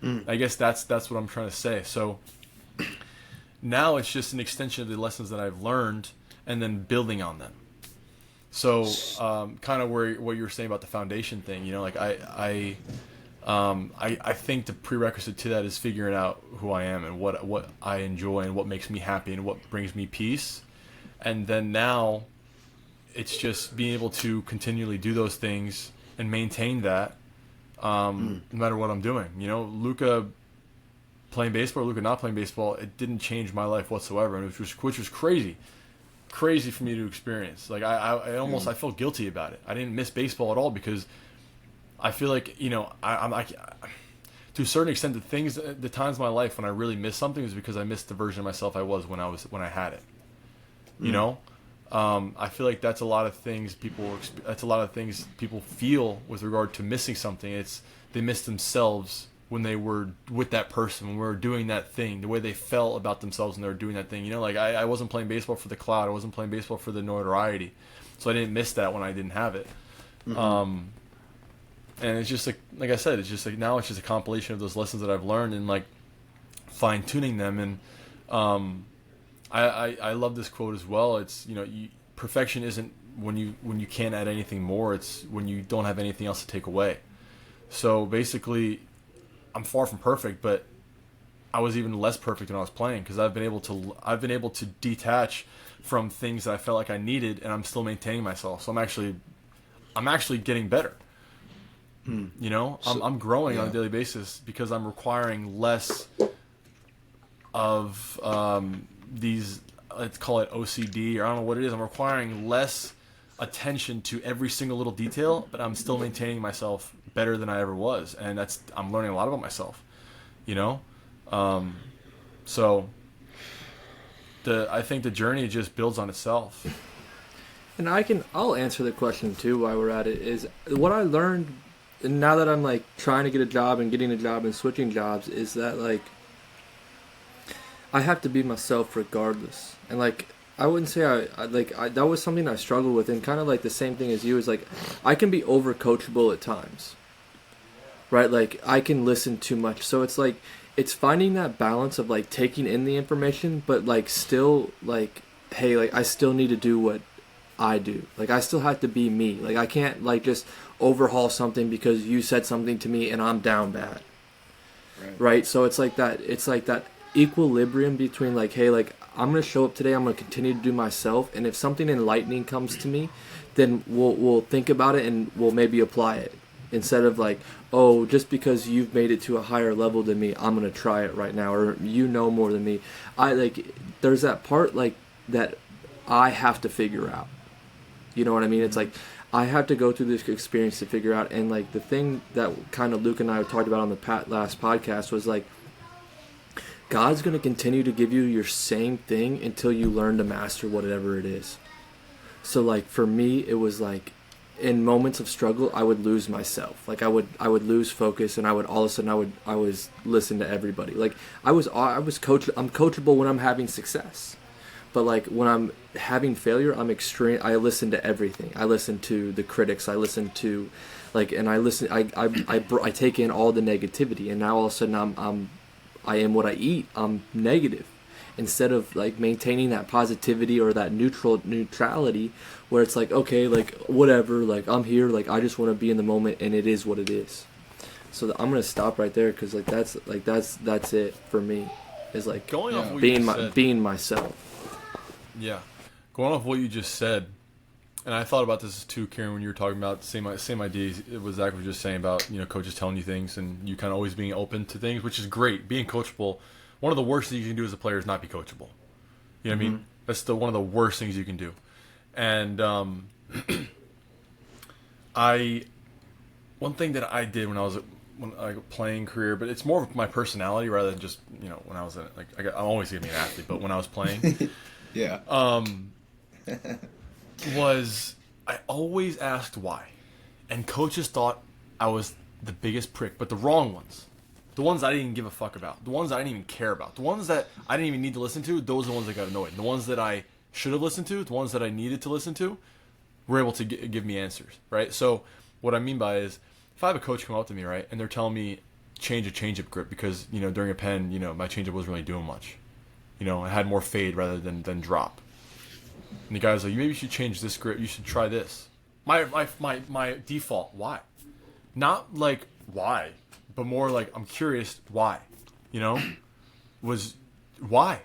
I guess that's what I'm trying to say. So now it's just an extension of the lessons that I've learned, and then building on them. So, kind of what you were saying about the foundation thing, you know, like I think the prerequisite to that is figuring out who I am and what I enjoy and what makes me happy and what brings me peace. And then now it's just being able to continually do those things and maintain that, no matter what I'm doing. You know, Luka playing baseball, or Luka not playing baseball, it didn't change my life whatsoever, and which was crazy for me to experience. Like, I felt guilty about it. I didn't miss baseball at all, because I feel like, you know, I'm like, to a certain extent, the times in my life when I really miss something is because I missed the version of myself I was when I had it. You know, I feel like that's a lot of things people feel with regard to missing something. They miss themselves when they were with that person, when we were doing that thing, the way they felt about themselves when they were doing that thing. You know, like, I wasn't playing baseball for the clout. I wasn't playing baseball for the notoriety. So I didn't miss that when I didn't have it. And it's just like I said, it's just like, now it's just a compilation of those lessons that I've learned, and, like, fine tuning them. And I love this quote as well. It's, you know, perfection isn't when you can't add anything more. It's when you don't have anything else to take away. So basically, I'm far from perfect, but I was even less perfect when I was playing, because I've been able to detach from things that I felt like I needed, and I'm still maintaining myself. So I'm actually getting better. You know, I'm growing on a daily basis, because I'm requiring less of these, let's call it OCD, or I don't know what it is. I'm requiring less attention to every single little detail, but I'm still maintaining myself better than I ever was, and I'm learning a lot about myself, you know. So I think the journey just builds on itself. And I'll answer the question too while we're at it. Is what I learned now that I'm, like, trying to get a job and getting a job and switching jobs, is that, like, I have to be myself regardless. And, like, I wouldn't say that was something I struggled with, and kind of like the same thing as you, is, like, I can be over coachable at times, right? Like, I can listen too much. So it's like, it's finding that balance of, like, taking in the information, but, like, still, like, hey, like, I still need to do what I do. Like, I still have to be me. Like, I can't, like, just overhaul something because you said something to me and I'm down bad. Right? So it's like that equilibrium between, like, hey, like, I'm going to show up today, I'm going to continue to do myself, and if something enlightening comes to me, then we'll think about it and we'll maybe apply it. instead of like, oh, just because you've made it to a higher level than me, I'm gonna try it right now, or you know more than me. I like there's that part like that I have to figure out. You know what I mean? It's like I have to go through this experience to figure out. And like the thing that kind of Luke and I talked about on the last podcast was like, God's gonna continue to give you your same thing until you learn to master whatever it is. So like for me, it was like in moments of struggle, I would lose myself. Like I would lose focus, and I would all of a sudden I was listen to everybody. Like I'm coachable when I'm having success, but like when I'm having failure, I listen to everything. I listen to the critics. I listen to, like, and I take in all the negativity, and now all of a sudden I am what I eat. I'm negative. Instead of like maintaining that positivity or that neutrality where it's like, okay, like whatever, like I'm here, like I just want to be in the moment, and it is what it is. So I'm gonna stop right there, because like that's it for me, is like going off what being myself. Yeah, going off what you just said, and I thought about this too, Ciaran, when you were talking about the same ideas. It was Zach was just saying about, you know, coaches telling you things and you kind of always being open to things, which is great. Being coachable. One of the worst things you can do as a player is not be coachable. You know what I mean? That's one of the worst things you can do. And one thing that I did when I was playing career, but it's more of my personality rather than just, you know, when I was I'm always gonna be an athlete, but when I was playing, yeah, was I always asked why, and coaches thought I was the biggest prick, but the wrong ones. The ones I didn't even give a fuck about. The ones I didn't even care about. The ones that I didn't even need to listen to, those are the ones that got annoyed. The ones that I should have listened to, the ones that I needed to listen to, were able to give me answers, right? So what I mean by is, if I have a coach come up to me, right, and they're telling me change a change-up grip because, you know, during a pen, you know, my change-up wasn't really doing much. You know, I had more fade rather than drop. And the guy's like, maybe you should change this grip. You should try this. My default, why? Not like, why? But more like, I'm curious why, you know, was why.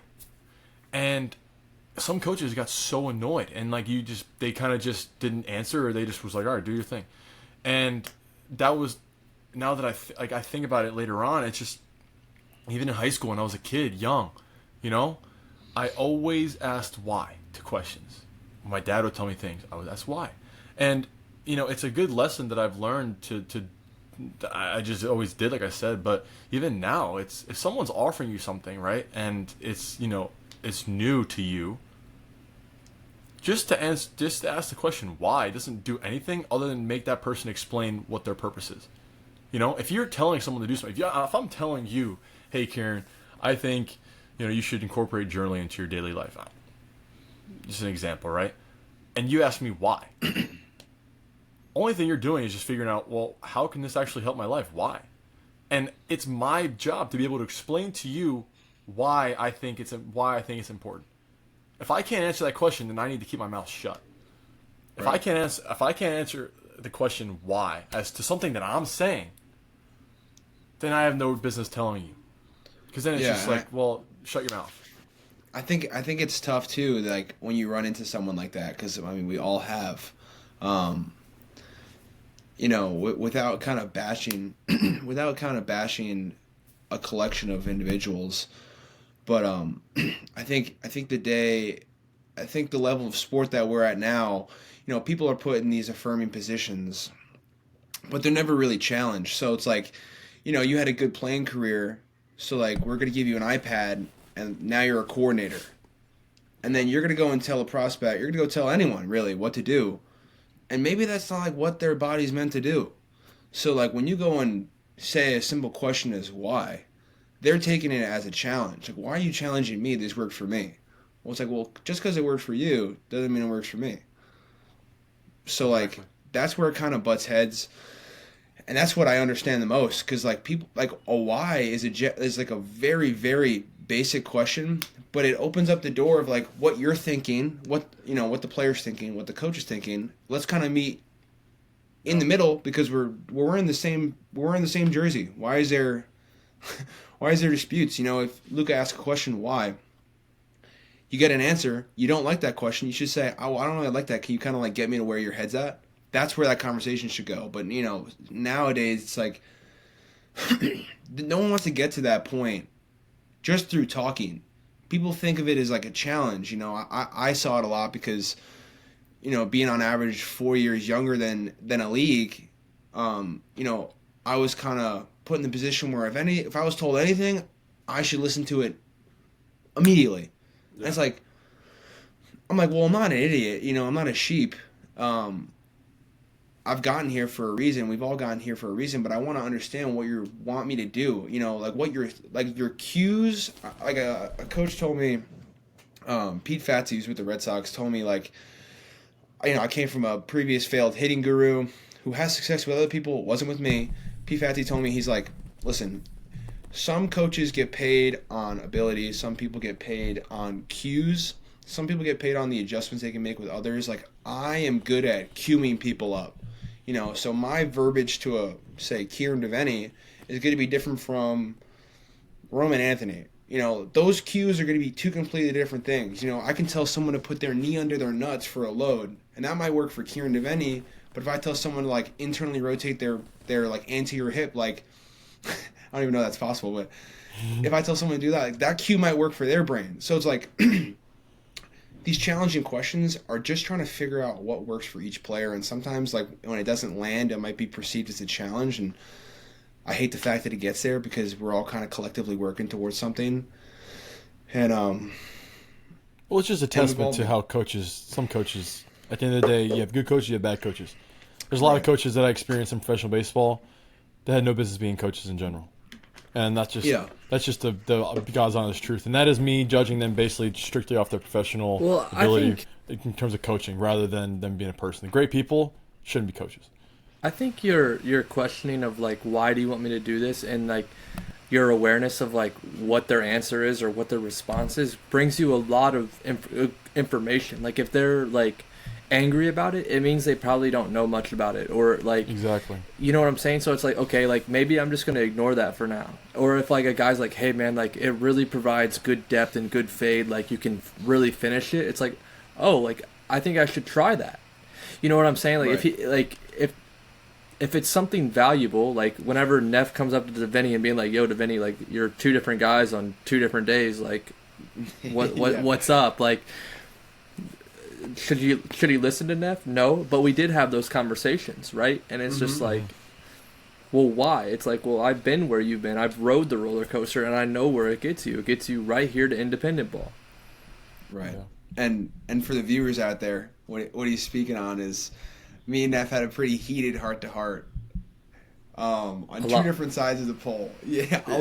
And some coaches got so annoyed, and like they kind of just didn't answer, or they just was like, all right, do your thing. And that was, now that I think about it later on, it's just, even in high school when I was a kid, young, you know, I always asked why to questions. When my dad would tell me things, I would ask why. And, you know, it's a good lesson that I've learned to I just always did, like I said. But even now, it's, if someone's offering you something, right, and it's, you know, it's new to you, just to ask the question why doesn't do anything other than make that person explain what their purpose is. You know, if you're telling someone to do something, if I'm telling you, hey, Ciaran, I think, you know, you should incorporate journaling into your daily life. Just an example, right? And you ask me why. Only thing you're doing is just figuring out, well, how can this actually help my life? Why? And it's my job to be able to explain to you why I think it's important. If I can't answer that question, then I need to keep my mouth shut. Right. If I can't answer the question why as to something that I'm saying, then I have no business telling you. Because then it's just like, well, shut your mouth. I think it's tough too, like when you run into someone like that, because I mean we all have. You know, without kind of bashing a collection of individuals, but I think the level of sport that we're at now, you know, people are put in these affirming positions, but they're never really challenged. So it's like, you know, you had a good playing career, so like we're gonna give you an iPad, and now you're a coordinator, and then you're gonna go and tell a prospect, you're gonna go tell anyone really what to do. And maybe that's not like what their body's meant to do. So like when you go and say a simple question as why, they're taking it as a challenge. Like, why are you challenging me? This worked for me. Well, it's like, well, just because it works for you doesn't mean it works for me. So like that's where it kind of butts heads, and that's what I understand the most. Because like people like a why is like a very, very basic question, but it opens up the door of like what you're thinking, what the player's thinking, what the coach is thinking. Let's kind of meet in the middle, because we're in the same jersey. Why is there disputes? You know, if Luca asks a question why, you get an answer, you don't like that question, you should say, oh, I don't really like that. Can you kind of like get me to where your head's at? that's where that conversation should go. But, you know, nowadays it's like no one wants to get to that point just through talking. People think of it as like a challenge. You know, I saw it a lot because, you know, being on average 4 years younger than a league, you know, I was kind of put in the position where if I was told anything, I should listen to it immediately. Yeah. And it's like, I'm like, well, I'm not an idiot. You know, I'm not a sheep. I've gotten here for a reason. We've all gotten here for a reason, but I want to understand what you want me to do. You know, like what your cues. Like a coach told me, Pete Fatsie, who's with the Red Sox, told me, like, you know, I came from a previous failed hitting guru who has success with other people. It wasn't with me. Pete Fatsie told me, he's like, listen, some coaches get paid on ability. Some people get paid on cues. Some people get paid on the adjustments they can make with others. Like, I am good at cueing people up. You know, so my verbiage to say, Ciaran Devenney is going to be different from Roman Anthony. You know, those cues are going to be two completely different things. You know, I can tell someone to put their knee under their nuts for a load, and that might work for Ciaran Devenney, but if I tell someone to, like, internally rotate their like, anterior hip, like, I don't even know that's possible, but if I tell someone to do that, like, that cue might work for their brain. So it's like, these challenging questions are just trying to figure out what works for each player, and sometimes, like, when it doesn't land, it might be perceived as a challenge, and I hate the fact that it gets there because we're all kind of collectively working towards something. And well, it's just a testament to how some coaches, at the end of the day, you have good coaches, you have bad coaches. There's a lot of coaches that I experienced in professional baseball that had no business being coaches in general. And that's just the God's honest truth. And that is me judging them basically strictly off their professional ability in terms of coaching rather than them being a person. The great people shouldn't be coaches. I think your questioning of, like, why do you want me to do this, and, like, your awareness of, like, what their answer is or what their response is brings you a lot of information. Like, if they're, like, angry about it, it means they probably don't know much about it, or, like, exactly, you know what I'm saying? So it's like, okay, like, maybe I'm just gonna ignore that for now. Or if, like, a guy's like, hey man, like, it really provides good depth and good fade, like, you can really finish it, it's like, oh, like, I think I should try that. You know what I'm saying? Like, right. if he, like, if it's something valuable, like, whenever Neff comes up to Devenney and being like, yo, Devenney, like, you're two different guys on 2 different days, like, what's up? Like, should he listen to Neff? No, but we did have those conversations, right? And it's just like, well, why? It's like, well, I've been where you've been. I've rode the roller coaster, and I know where it gets you. It gets you right here to independent ball. Right. Yeah. And for the viewers out there, what he's speaking on is me and Neff had a pretty heated heart-to-heart on two different sides of the pole. Yeah, a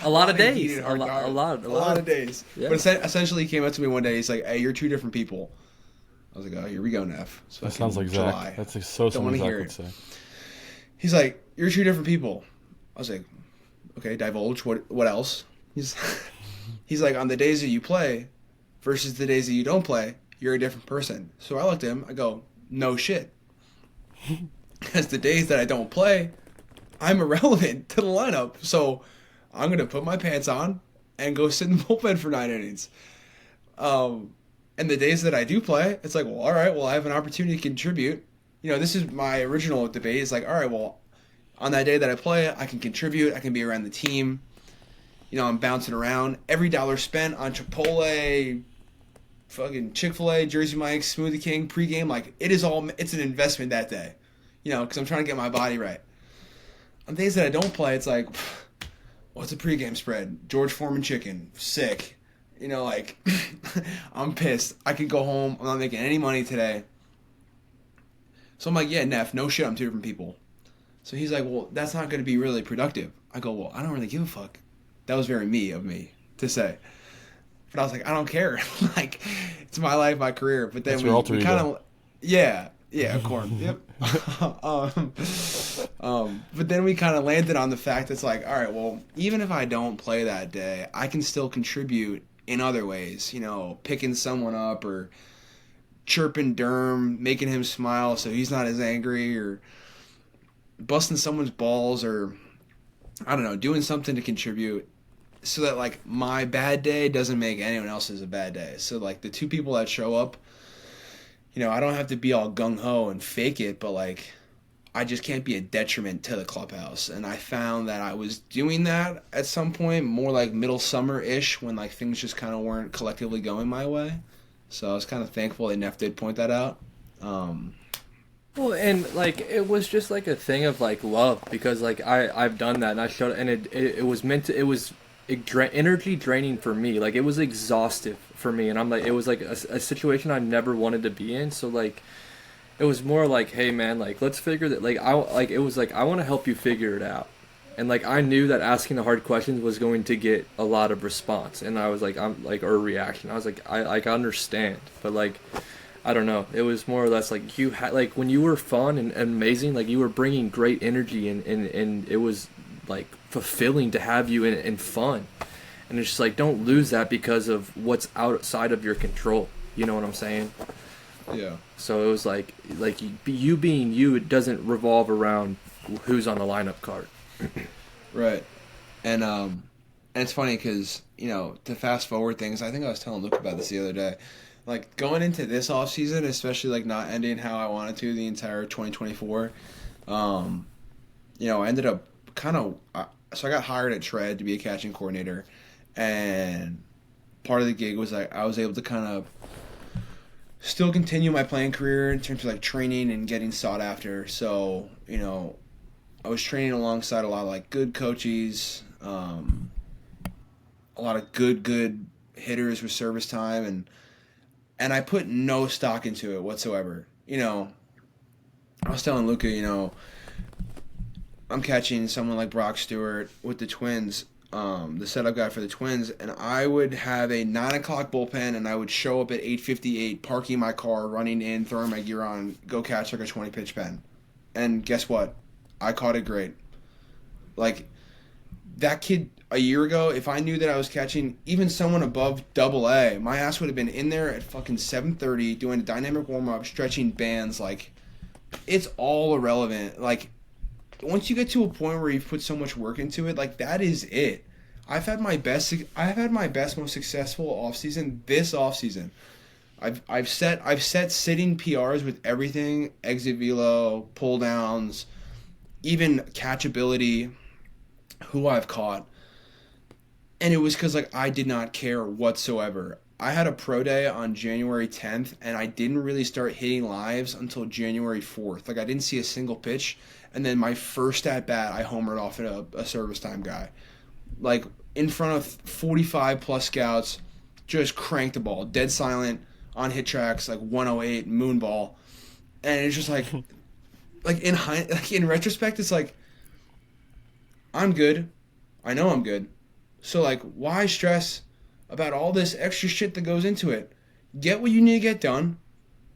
lot of days. A lot of days. Yeah. But essentially, he came up to me one day. He's like, "Hey, you're two different people." I was like, "Oh, here we go, Neff." That sounds like July. Zach. That's like so something Zach would say. He's like, "You're two different people." I was like, "Okay, divulge. What else?" He's like, "On the days that you play versus the days that you don't play, you're a different person." So I looked at him. I go, "No shit." Because the days that I don't play, I'm irrelevant to the lineup. So I'm going to put my pants on and go sit in the bullpen for 9 innings. And the days that I do play, it's like, well, all right, well, I have an opportunity to contribute. You know, this is my original debate. It's like, all right, well, on that day that I play, I can contribute. I can be around the team. You know, I'm bouncing around. Every dollar spent on Chipotle, fucking Chick-fil-A, Jersey Mike's, Smoothie King, pregame, like, it's an investment that day, you know, because I'm trying to get my body right. On days that I don't play, it's like, what's a pregame spread? George Foreman chicken, sick. You know, like, I'm pissed. I could go home. I'm not making any money today. So I'm like, yeah, Neff, no shit, I'm two different people. So he's like, well, that's not going to be really productive. I go, well, I don't really give a fuck. That was very me of me to say. But I was like, I don't care. Like, it's my life, my career. But then we kind of, yeah, of course, yep. But then we kind of landed on the fact it's like, all right, well, even if I don't play that day, I can still contribute in other ways. You know, picking someone up or chirping Derm, making him smile so he's not as angry, or busting someone's balls, or I don't know, doing something to contribute. So that, like, my bad day doesn't make anyone else's a bad day. So, like, the two people that show up, I don't have to be all gung ho and fake it, but like I just can't be a detriment to the clubhouse. And I found that I was doing that at some point, more like middle summer ish, when like things just kind of weren't collectively going my way. So I was kind of thankful that Neff did point that out. Um, Well, and like it was just like a thing of like love because like I've done that and I showed and it was meant to it was energy draining for me, like it was exhaustive for me, and I'm like it was like a situation I never wanted to be in. So like it was more like, hey man, like let's figure that, like I like it was like I want to help you figure it out. And like I knew that asking the hard questions was going to get a lot of response, and I was like I'm like or reaction. I was like I understand, but like I don't know. It was more or less like you had like when you were fun and amazing, like you were bringing great energy, and it was like fulfilling to have you and fun. And it's just like don't lose that because of what's outside of your control. You know what I'm saying? yeah. So it was like you being you, it doesn't revolve around who's on the lineup card. Right. And it's funny because, to fast forward things, I think I was telling Luke about this the other day. Like, going into this off season, especially, like, not ending how I wanted to the entire 2024, I ended up kind of... so I got hired at Tread to be a catching coordinator, and part of the gig was, like, I was able to kind of still continue my playing career in terms of, like, training and getting sought after. So, I was training alongside a lot of like good coaches, a lot of good hitters with service time, and I put no stock into it whatsoever. I was telling Luca, I'm catching someone like Brock Stewart with the Twins, the setup guy for the Twins, and I would have a 9 o'clock bullpen, and I would show up at 8:58, parking my car, running in, throwing my gear on, go catch like a 20 pitch pen, and guess what? I caught it great. Like, that kid a year ago, if I knew that I was catching even someone above double A, my ass would have been in there at fucking 7:30 doing a dynamic warm-up, stretching bands. Like, it's all irrelevant. Like, once you get to a point where you've put so much work into it, like, that is it. I've had my best, most successful offseason this offseason. I've set sitting PRs with everything, exit velo, pull downs, even catchability, who I've caught. And it was because, like, I did not care whatsoever. I had a pro day on January 10th, and I didn't really start hitting lives until January 4th. Like, I didn't see a single pitch. And then my first at-bat, I homered off at a service time guy. Like, in front of 45-plus scouts, just cranked the ball. Dead silent, on hit tracks, like 108, moon ball. And it's just like... Like in retrospect, it's like, I'm good. I know I'm good. So like, why stress about all this extra shit that goes into it? Get what you need to get done.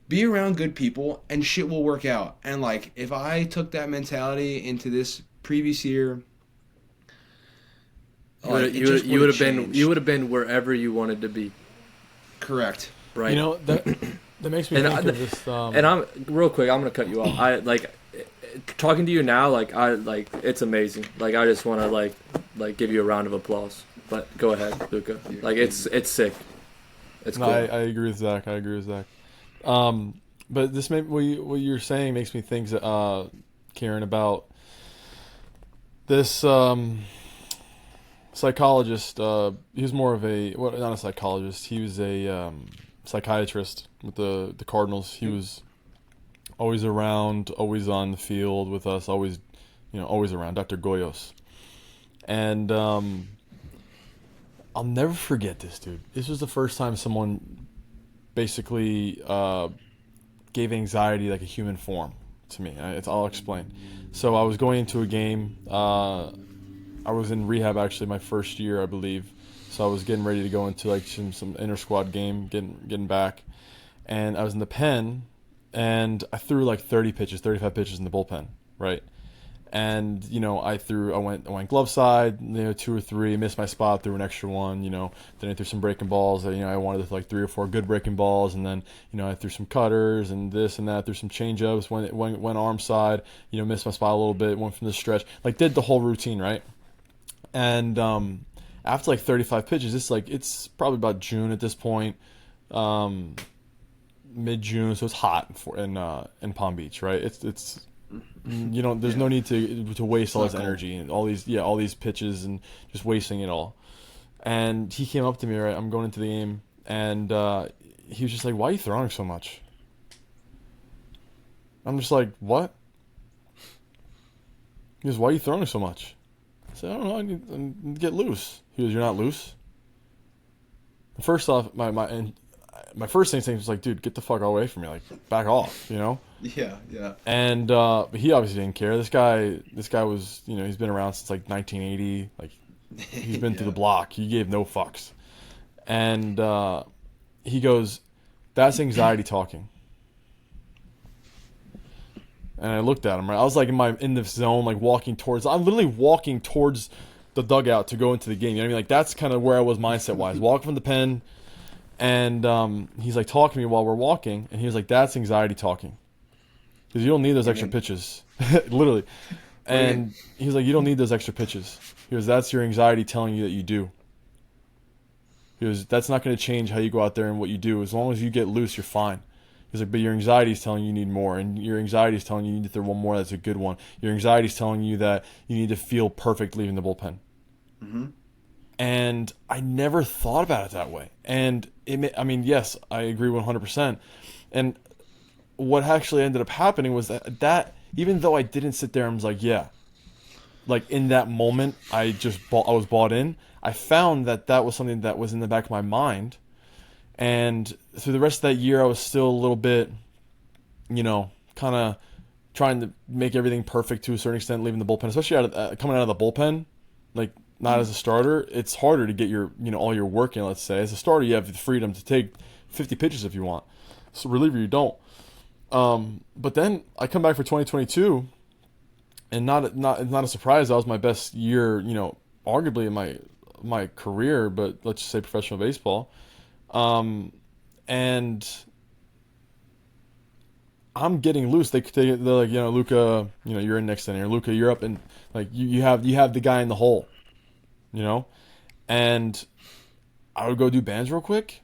Be around good people, and shit will work out. And like, if I took that mentality into this previous year, you would have been wherever you wanted to be. Correct. Right. That makes me think of this. And I'm real quick. I'm gonna cut you off. I like talking to you now. Like it's amazing. Like I just want to like give you a round of applause. But go ahead, Luca. Like it's sick. It's cool. I agree with Zach. But this what you're saying makes me think, Ciaran, about this psychologist. He was more of not a psychologist. He was a psychiatrist with the Cardinals. He was always around, always on the field with us, always around. Dr. Goyos. And I'll never forget this, dude. This was the first time someone basically gave anxiety like a human form to me. I'll explain. So I was going into a game. I was in rehab actually my first year, I believe. So I was getting ready to go into like some inter squad game, getting back, and I was in the pen, and I threw like 35 pitches in the bullpen, right? And I went glove side, 2 or 3, missed my spot, threw an extra one, then I threw some breaking balls. I wanted like 3 or 4 good breaking balls, and then I threw some cutters and this and that, threw some changeups, went arm side, missed my spot a little bit, went from the stretch, like did the whole routine, right? And after like 35 pitches, it's probably about June at this point. mid-June, so it's hot in Palm Beach, right? It's there's no need to waste all this energy and all these pitches and just wasting it all. And he came up to me, right? I'm going into the game, and he was just like, "Why are you throwing so much?" I'm just like, "What?" He goes, "Why are you throwing so much?" I said, "I don't know. I need to get loose." He goes, "You're not loose." First off, my first instinct was like, "Dude, get the fuck away from me! Like, back off," Yeah, yeah. And but he obviously didn't care. This guy was, he's been around since like 1980. Like, he's been through the block. He gave no fucks. And he goes, "That's anxiety talking." And I looked at him. Right, I was like in the zone, like I'm literally walking towards the dugout to go into the game. You know what I mean? Like, that's kind of where I was mindset wise. Walking from the pen, and he's like talking to me while we're walking, and he was like, "That's anxiety talking, because you don't need those extra pitches," literally. And he was like, "You don't need those extra pitches." He goes, "That's your anxiety telling you that you do." He goes, "That's not going to change how you go out there and what you do. As long as you get loose, you're fine." He's like, "But your anxiety is telling you need more, and your anxiety is telling you need to throw one more that's a good one. Your anxiety is telling you that you need to feel perfect leaving the bullpen." Mm-hmm. And I never thought about it that way. And yes, I agree 100%. And what actually ended up happening was that even though I didn't sit there and was like, yeah, like in that moment, I was bought in. I found that was something that was in the back of my mind. And through the rest of that year, I was still a little bit, kind of trying to make everything perfect to a certain extent, leaving the bullpen, especially coming out of the bullpen, like not as a starter. It's harder to get your, all your work in, let's say. As a starter, you have the freedom to take 50 pitches if you want. So reliever, you don't. But then I come back for 2022, and not a surprise. That was my best year, arguably in my career, but let's just say professional baseball. And I'm getting loose. They're like, Luka, you're in next inning, or Luka, you're up, and like you have the guy in the hole, and I would go do bands real quick,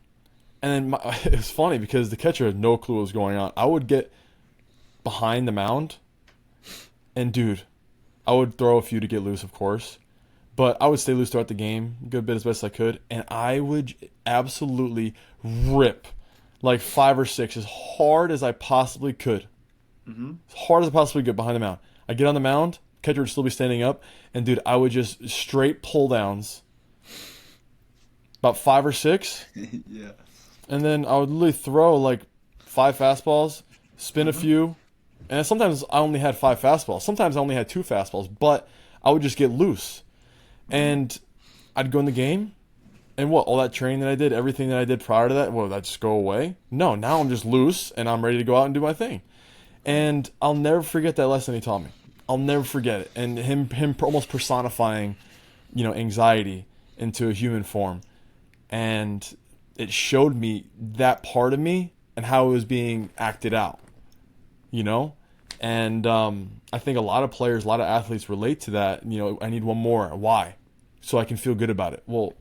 and then it was funny because the catcher had no clue what was going on. I would get behind the mound, and dude, I would throw a few to get loose, of course. But I would stay loose throughout the game, a good bit as best I could, and I would absolutely rip like 5 or 6 as hard as I possibly could. Mm-hmm. As hard as I possibly could behind the mound. I get on the mound, catcher would still be standing up, and dude, I would just straight pull downs, about 5 or 6. Yeah. And then I would literally throw like 5 fastballs, spin a few, and sometimes I only had 5 fastballs. Sometimes I only had 2 fastballs, but I would just get loose. And I'd go in the game, and all that training that I did, everything that I did prior to that, would that just go away? No, now I'm just loose, and I'm ready to go out and do my thing. And I'll never forget that lesson he taught me. I'll never forget it. And him almost personifying, anxiety into a human form. And it showed me that part of me and how it was being acted out, And I think a lot of players, a lot of athletes relate to that. I need one more. Why? So I can feel good about it. Well,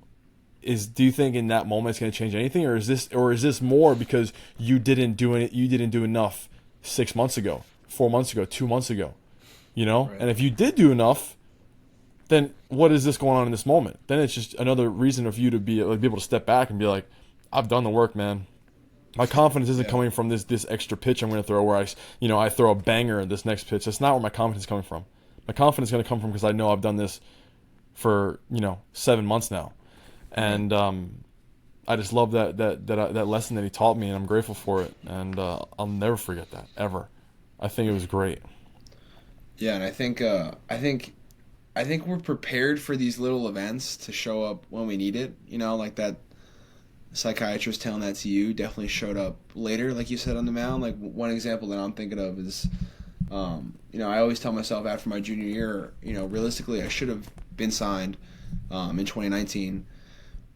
do you think in that moment it's going to change anything, or is this more because you didn't do it? You didn't do enough 6 months ago, 4 months ago, 2 months ago, Right. And if you did do enough, then what is this going on in this moment? Then it's just another reason for you to be able to step back and be like, I've done the work, man. My confidence isn't coming from this extra pitch I'm going to throw where I throw a banger in this next pitch. That's not where my confidence is coming from. My confidence is going to come from because I know I've done this for 7 months now, and I just love that lesson that he taught me, and I'm grateful for it, and I'll never forget that ever. I think it was great. Yeah, and I think we're prepared for these little events to show up when we need it. Like that psychiatrist telling that to you definitely showed up later, like you said, on the mound. Like, one example that I'm thinking of is, I always tell myself after my junior year, realistically I should have been signed in 2019.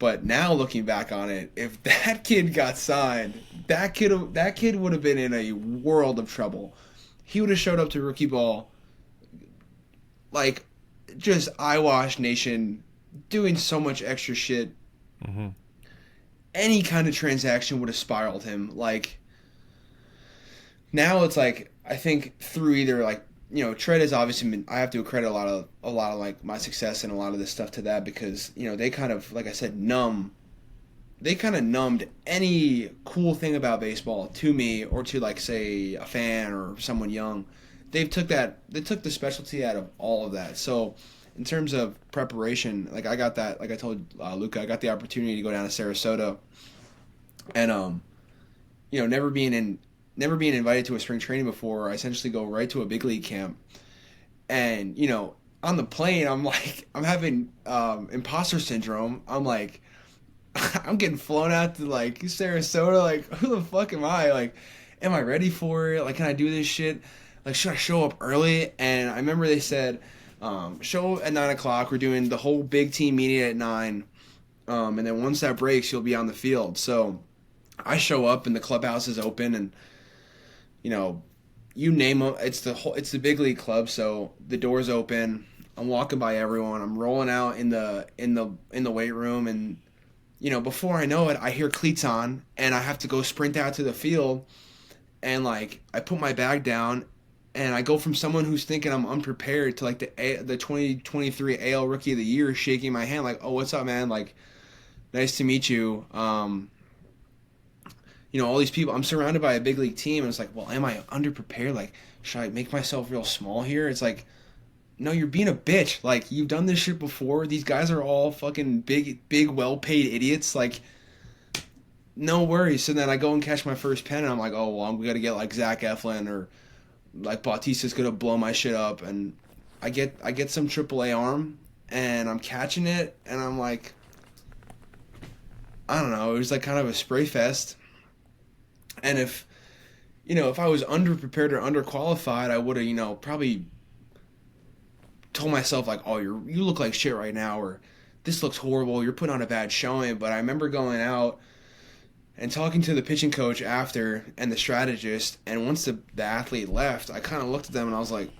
But now looking back on it, if that kid got signed, that kid would have been in a world of trouble. He would have showed up to rookie ball, like, just eyewash nation, doing so much extra shit. Mm-hmm. Any kind of transaction would have spiraled him. Like, now it's like I think through either like tread has obviously been, I have to credit a lot of like my success and a lot of this stuff to that because they kind of like I said they kind of numbed any cool thing about baseball to me or to like say a fan or someone young. They took the specialty out of all of that. So in terms of preparation, like I got that, like I told Luca, I got the opportunity to go down to Sarasota, and never being invited to a spring training before, I essentially go right to a big league camp, and on the plane, I'm like, I'm having imposter syndrome. I'm like, I'm getting flown out to like Sarasota. Like, who the fuck am I? Like, am I ready for it? Like, can I do this shit? Like, should I show up early? And I remember they said, show up at 9 o'clock. We're doing the whole big team meeting at 9. And then once that breaks, you'll be on the field. So I show up and the clubhouse is open, and you name them. It's the big league club. So the door's open. I'm walking by everyone. I'm rolling out in the weight room, and before I know it, I hear cleats on, and I have to go sprint out to the field, and like I put my bag down, and I go from someone who's thinking I'm unprepared to like the 2023 AL Rookie of the Year, shaking my hand like, oh, what's up, man? Like, nice to meet you. All these people. I'm surrounded by a big league team, and it's like, well, am I underprepared? Like, should I make myself real small here? It's like, no, you're being a bitch. Like, you've done this shit before. These guys are all fucking big, well-paid idiots. Like, no worries. So then I go and catch my first pen, and I'm like, oh, well, we got to get, like, Zach Eflin, or, like, Bautista's going to blow my shit up. And I get some AAA arm, and I'm catching it, and I'm like, I don't know. It was, like, kind of a spray fest. And if I was underprepared or underqualified, I would have, probably told myself like, oh, you look like shit right now, or this looks horrible, you're putting on a bad showing. But I remember going out and talking to the pitching coach after and the strategist, and once the athlete left, I kind of looked at them and I was like,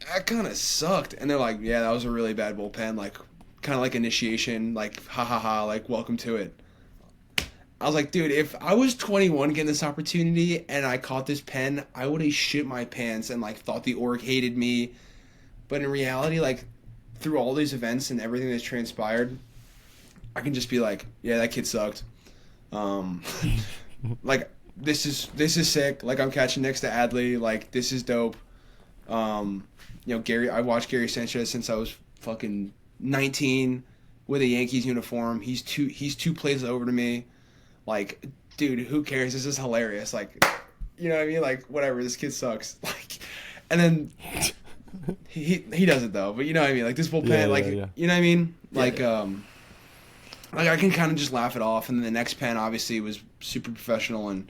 that kind of sucked. And they're like, yeah, that was a really bad bullpen, like kind of like initiation, like ha ha ha, like welcome to it. I was like, dude, if I was 21 getting this opportunity and I caught this pen, I would have shit my pants and like thought the org hated me. But in reality, like, through all these events and everything that's transpired, I can just be like, yeah, that kid sucked. Like, this is sick. Like, I'm catching next to Adley. Like, this is dope. Gary, I watched Gary Sanchez since I was fucking 19 with a Yankees uniform. He's two plays over to me. Like, dude, who cares? This is hilarious. Like, you know what I mean? Like, whatever. This kid sucks. Like, and then he doesn't though. But you know what I mean? Like this bullpen. Yeah. You know what I mean? Like, like I can kind of just laugh it off. And then the next pen obviously was super professional, and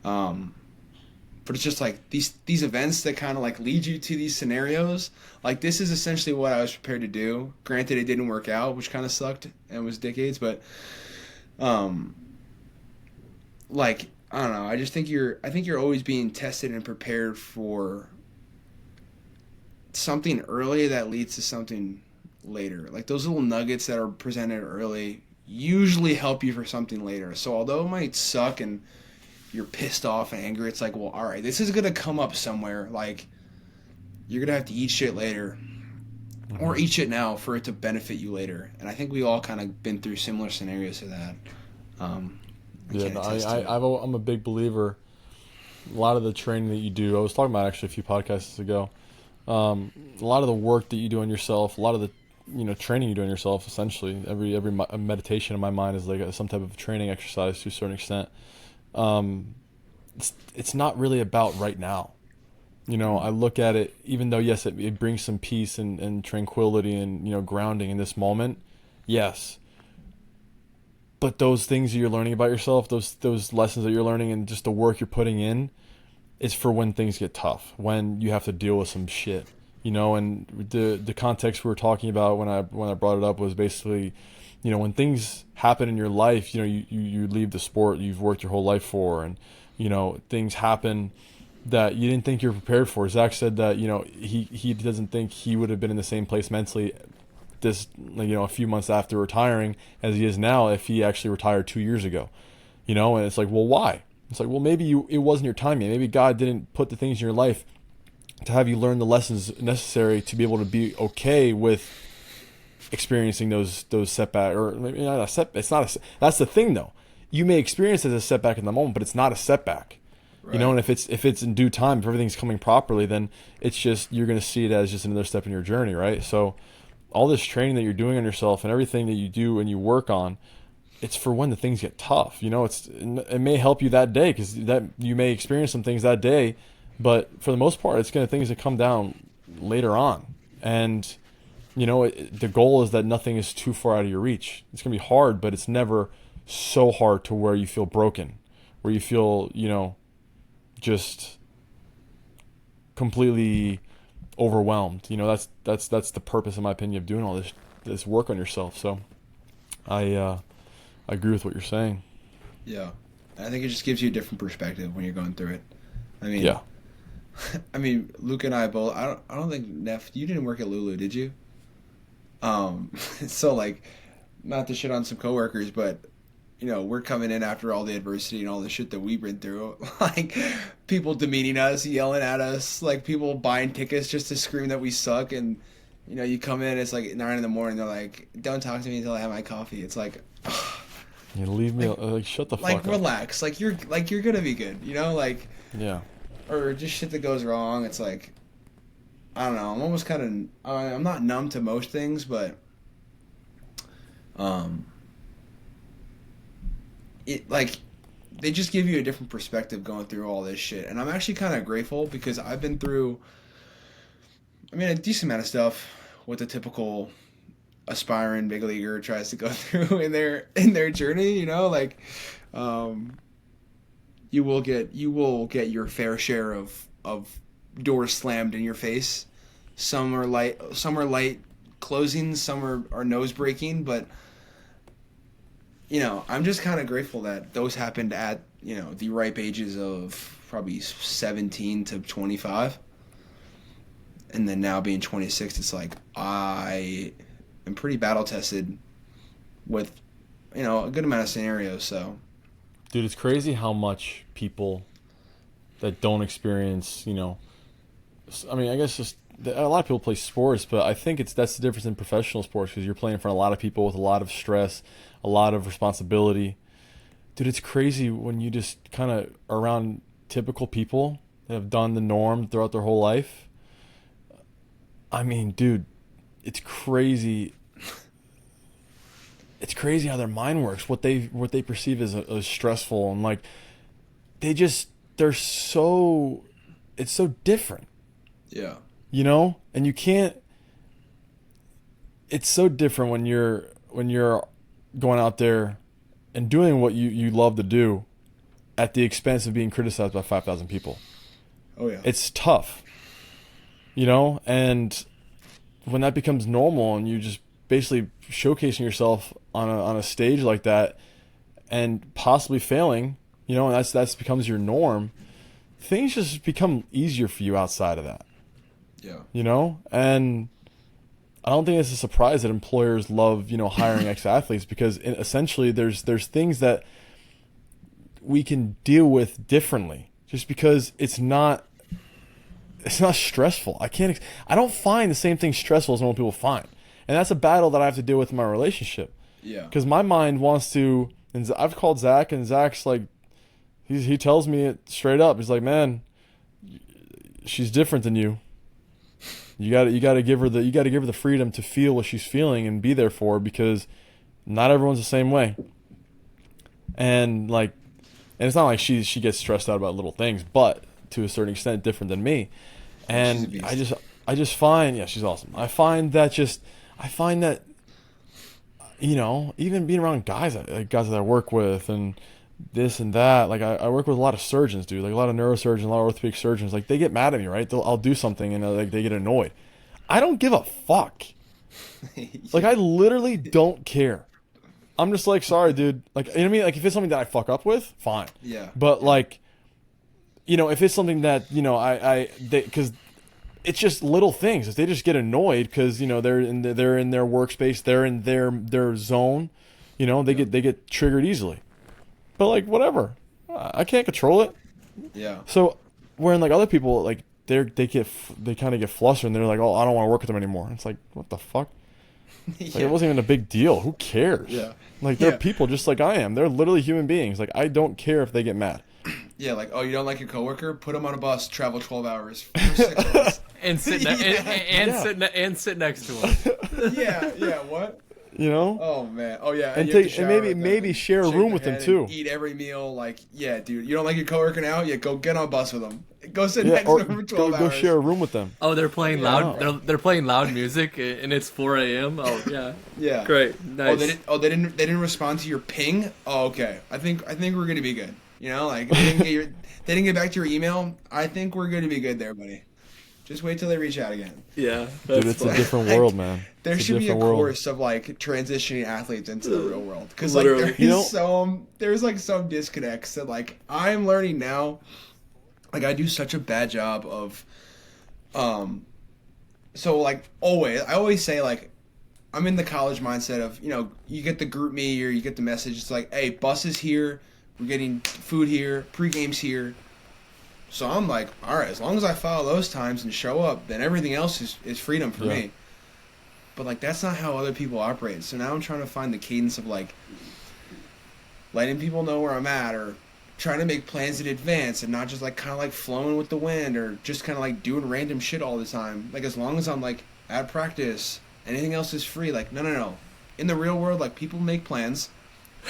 but it's just like these events that kind of like lead you to these scenarios. Like this is essentially what I was prepared to do. Granted, it didn't work out, which kind of sucked and was decades. But like I don't know. I think you're always being tested and prepared for something early that leads to something later. Like those little nuggets that are presented early usually help you for something later. So although it might suck and you're pissed off and angry, it's like, well, all right, this is gonna come up somewhere. Like you're gonna have to eat shit later, or eat shit now for it to benefit you later. And I think we all kind of been through similar scenarios to that. I'm a big believer. A lot of the training that you do, I was talking about actually a few podcasts ago. A lot of the work that you do on yourself, a lot of the training you do on yourself, essentially every meditation in my mind is like some type of training exercise to a certain extent. It's not really about right now. I look at it, even though yes, it brings some peace and tranquility and grounding in this moment. Yes. But those things that you're learning about yourself, those lessons that you're learning, and just the work you're putting in, is for when things get tough, when you have to deal with some shit, And the context we were talking about when I brought it up was basically, when things happen in your life, you leave the sport you've worked your whole life for, and things happen that you didn't think you were prepared for. Zach said that he doesn't think he would have been in the same place mentally a few months after retiring as he is now if he actually retired 2 years ago, and it's like, well, why? It's like, well, maybe it wasn't your time yet. Maybe God didn't put the things in your life to have you learn the lessons necessary to be able to be okay with experiencing those setbacks. Or maybe not a setback. It's not a. That's the thing, though. You may experience it as a setback in the moment, but it's not a setback. Right. You know, and if it's in due time, if everything's coming properly, then it's just, you're going to see it as just another step in your journey, right? So all this training that you're doing on yourself and everything that you do and you work on, it's for when the things get tough. You know, it may help you that day, because that you may experience some things that day, but for the most part, it's going to things that come down later on. And you know, the goal is that nothing is too far out of your reach. It's going to be hard, but it's never so hard to where you feel broken, where you feel, you know, just completely overwhelmed. You know, that's the purpose, in my opinion, of doing all this work on yourself. So I agree with what you're saying. Yeah. I think it just gives you a different perspective when you're going through it. I mean, Yeah. I mean, Luke and I both, I don't think, Neff, you didn't work at Lulu, did you? So like, not to shit on some coworkers, but you know, we're coming in after all the adversity and all the shit that we've been through. Like, people demeaning us, yelling at us, like people buying tickets just to scream that we suck. And, you know, you come in, it's like 9 a.m, they're like, don't talk to me until I have my coffee. It's like, You leave me, like shut the fuck like, up. relax. Like, you're gonna be good, you know? Like, Yeah. or just shit that goes wrong. It's like, I don't know. I'm almost kind of, I'm not numb to most things, but, it, like, they just give you a different perspective going through all this shit. And I'm actually kind of grateful, because I've been through, I mean, a decent amount of stuff what the typical aspiring big leaguer tries to go through in their journey, you know, like, you will get your fair share of doors slammed in your face. Some are light closings, some are nose breaking, but you know, I'm just kind of grateful that those happened at, you know, the ripe ages of probably 17 to 25. And then now being 26, it's like I am pretty battle tested with, you know, a good amount of scenarios. So, Dude, it's crazy how much people that don't experience, you know, I mean, I guess just a lot of people play sports, but I think that's the difference in professional sports, because you're playing in front of a lot of people with a lot of stress, a lot of responsibility. Dude, it's crazy when you just kind of are around typical people that have done the norm throughout their whole life. I mean, dude, it's crazy. It's crazy how their mind works, what they perceive as stressful, and like it's so different. yeah. You know, and you can't. It's so different when you're going out there and doing what you love to do, at the expense of being criticized by 5,000 people. Oh yeah. It's tough, you know, and when that becomes normal and you just basically showcasing yourself on a stage like that and possibly failing, you know, and that's becomes your norm, things just become easier for you outside of that. Yeah. You know, and I don't think it's a surprise that employers love, you know, hiring ex-athletes, because essentially there's things that we can deal with differently, just because it's not stressful. I don't find the same thing stressful as normal people find, and that's a battle that I have to deal with in my relationship. Yeah. Because my mind wants to, and I've called Zach, and Zach's like, he tells me it straight up. He's like, man, she's different than you. You got to give her the freedom to feel what she's feeling and be there for her, because not everyone's the same way. And like, and it's not like she gets stressed out about little things, but to a certain extent different than me. And I just find, yeah, she's awesome. I find that, you know, even being around guys that I work with and this and that, like I work with a lot of surgeons, dude, like a lot of neurosurgeons, a lot of orthopedic surgeons. Like, they get mad at me, right? I'll do something and like they get annoyed. I don't give a fuck. Like, I literally don't care. I'm just like, sorry, dude. Like, you know what I mean? Like, if it's something that I fuck up with, fine. Yeah. But like, you know, if it's something that, you know, because it's just little things. If they just get annoyed because, you know, they're in their workspace, they're in their zone, you know, they get triggered easily. But like, whatever. I can't control it. Yeah. So, wherein like other people, like they kind of get flustered and they're like, oh, I don't want to work with them anymore. It's like, what the fuck? Like, it wasn't even a big deal. Who cares? Yeah. Like, they're people just like I am. They're literally human beings. Like, I don't care if they get mad. Yeah, like, oh, you don't like your coworker? Put them on a bus, travel 12 hours for 6 months. And sit sit next to him. Yeah, what? You know? Oh man. Oh yeah. And you have to take shower and with them maybe and share a shake room their with them hand too. and eat every meal. Like, yeah, dude. You don't like your coworker now? Yeah, go get on a bus with them. Go sit Yeah, next or to them for 12 go hours. share a room with them. Oh, they're playing Yeah. loud. They're playing loud music, and it's 4 a.m. Oh yeah, Yeah. great, nice. They didn't respond to your ping. Oh, okay. I think we're gonna be good. You know, like they didn't get back to your email. I think we're gonna be good there, buddy. Just wait till they reach out again. Yeah, Dude, that's it's a fun. different world, man. There It's should be a different world. course of like transitioning athletes into the real world because like Literally. there's like some disconnects that like I'm learning now. Like I do such a bad job of, so like I always say like, I'm in the college mindset of you get the group me or you get the message. It's like, hey, bus is here, we're getting food here, pre-game's here. So I'm like, all right, as long as I follow those times and show up, then everything else is freedom for me. But like that's not how other people operate. So now I'm trying to find the cadence of like letting people know where I'm at, or trying to make plans in advance and not just like kind of like flowing with the wind or just kind of like doing random shit all the time. Like as long as I'm like at practice, anything else is free. Like no. In the real world, like people make plans,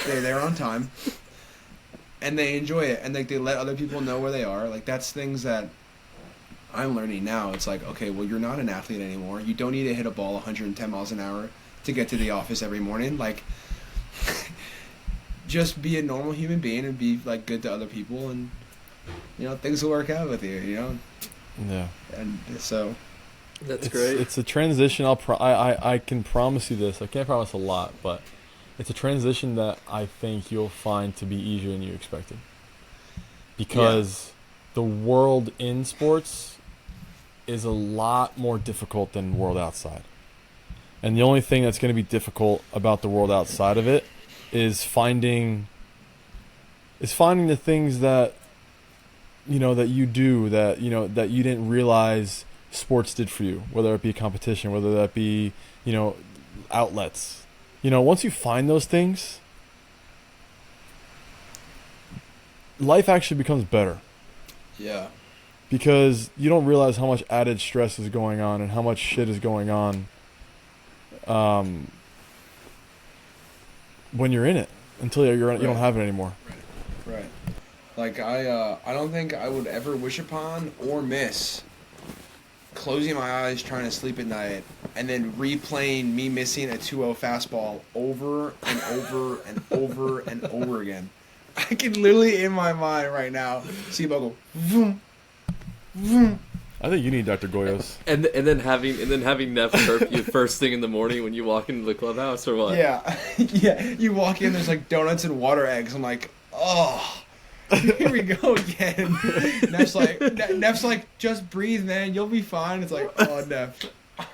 they're there on time. And they enjoy it, and like they let other people know where they are. Like that's things that I'm learning now. It's like, okay, well, you're not an athlete anymore. You don't need to hit a ball 110 miles an hour to get to the office every morning. Like, just be a normal human being and be like good to other people, and things will work out with you. Yeah. And so That's great. It's a transition. I can promise you this. I can't promise a lot, but it's a transition that I think you'll find to be easier than you expected. Because the world in sports is a lot more difficult than the world outside. And the only thing that's going to be difficult about the world outside of it is finding the things that that you do that that you didn't realize sports did for you, whether it be competition, whether that be outlets. Once you find those things, life actually becomes better. yeah, Because you don't realize how much added stress is going on and how much shit is going on when you're in it until you don't have it anymore. right. Like I don't think I would ever wish upon or miss closing my eyes trying to sleep at night and then replaying me missing a 2-0 fastball over and over and over and over again. I can literally in my mind right now see Bo go vroom, vroom. I think you need Dr. Goyos. And then having Neff chirp you first thing in the morning when you walk into the clubhouse or what? Yeah, yeah. You walk in, there's like donuts and water eggs. I'm like, oh. Here we go again. Neff's like, just breathe, man. You'll be fine. It's like, oh, Neff,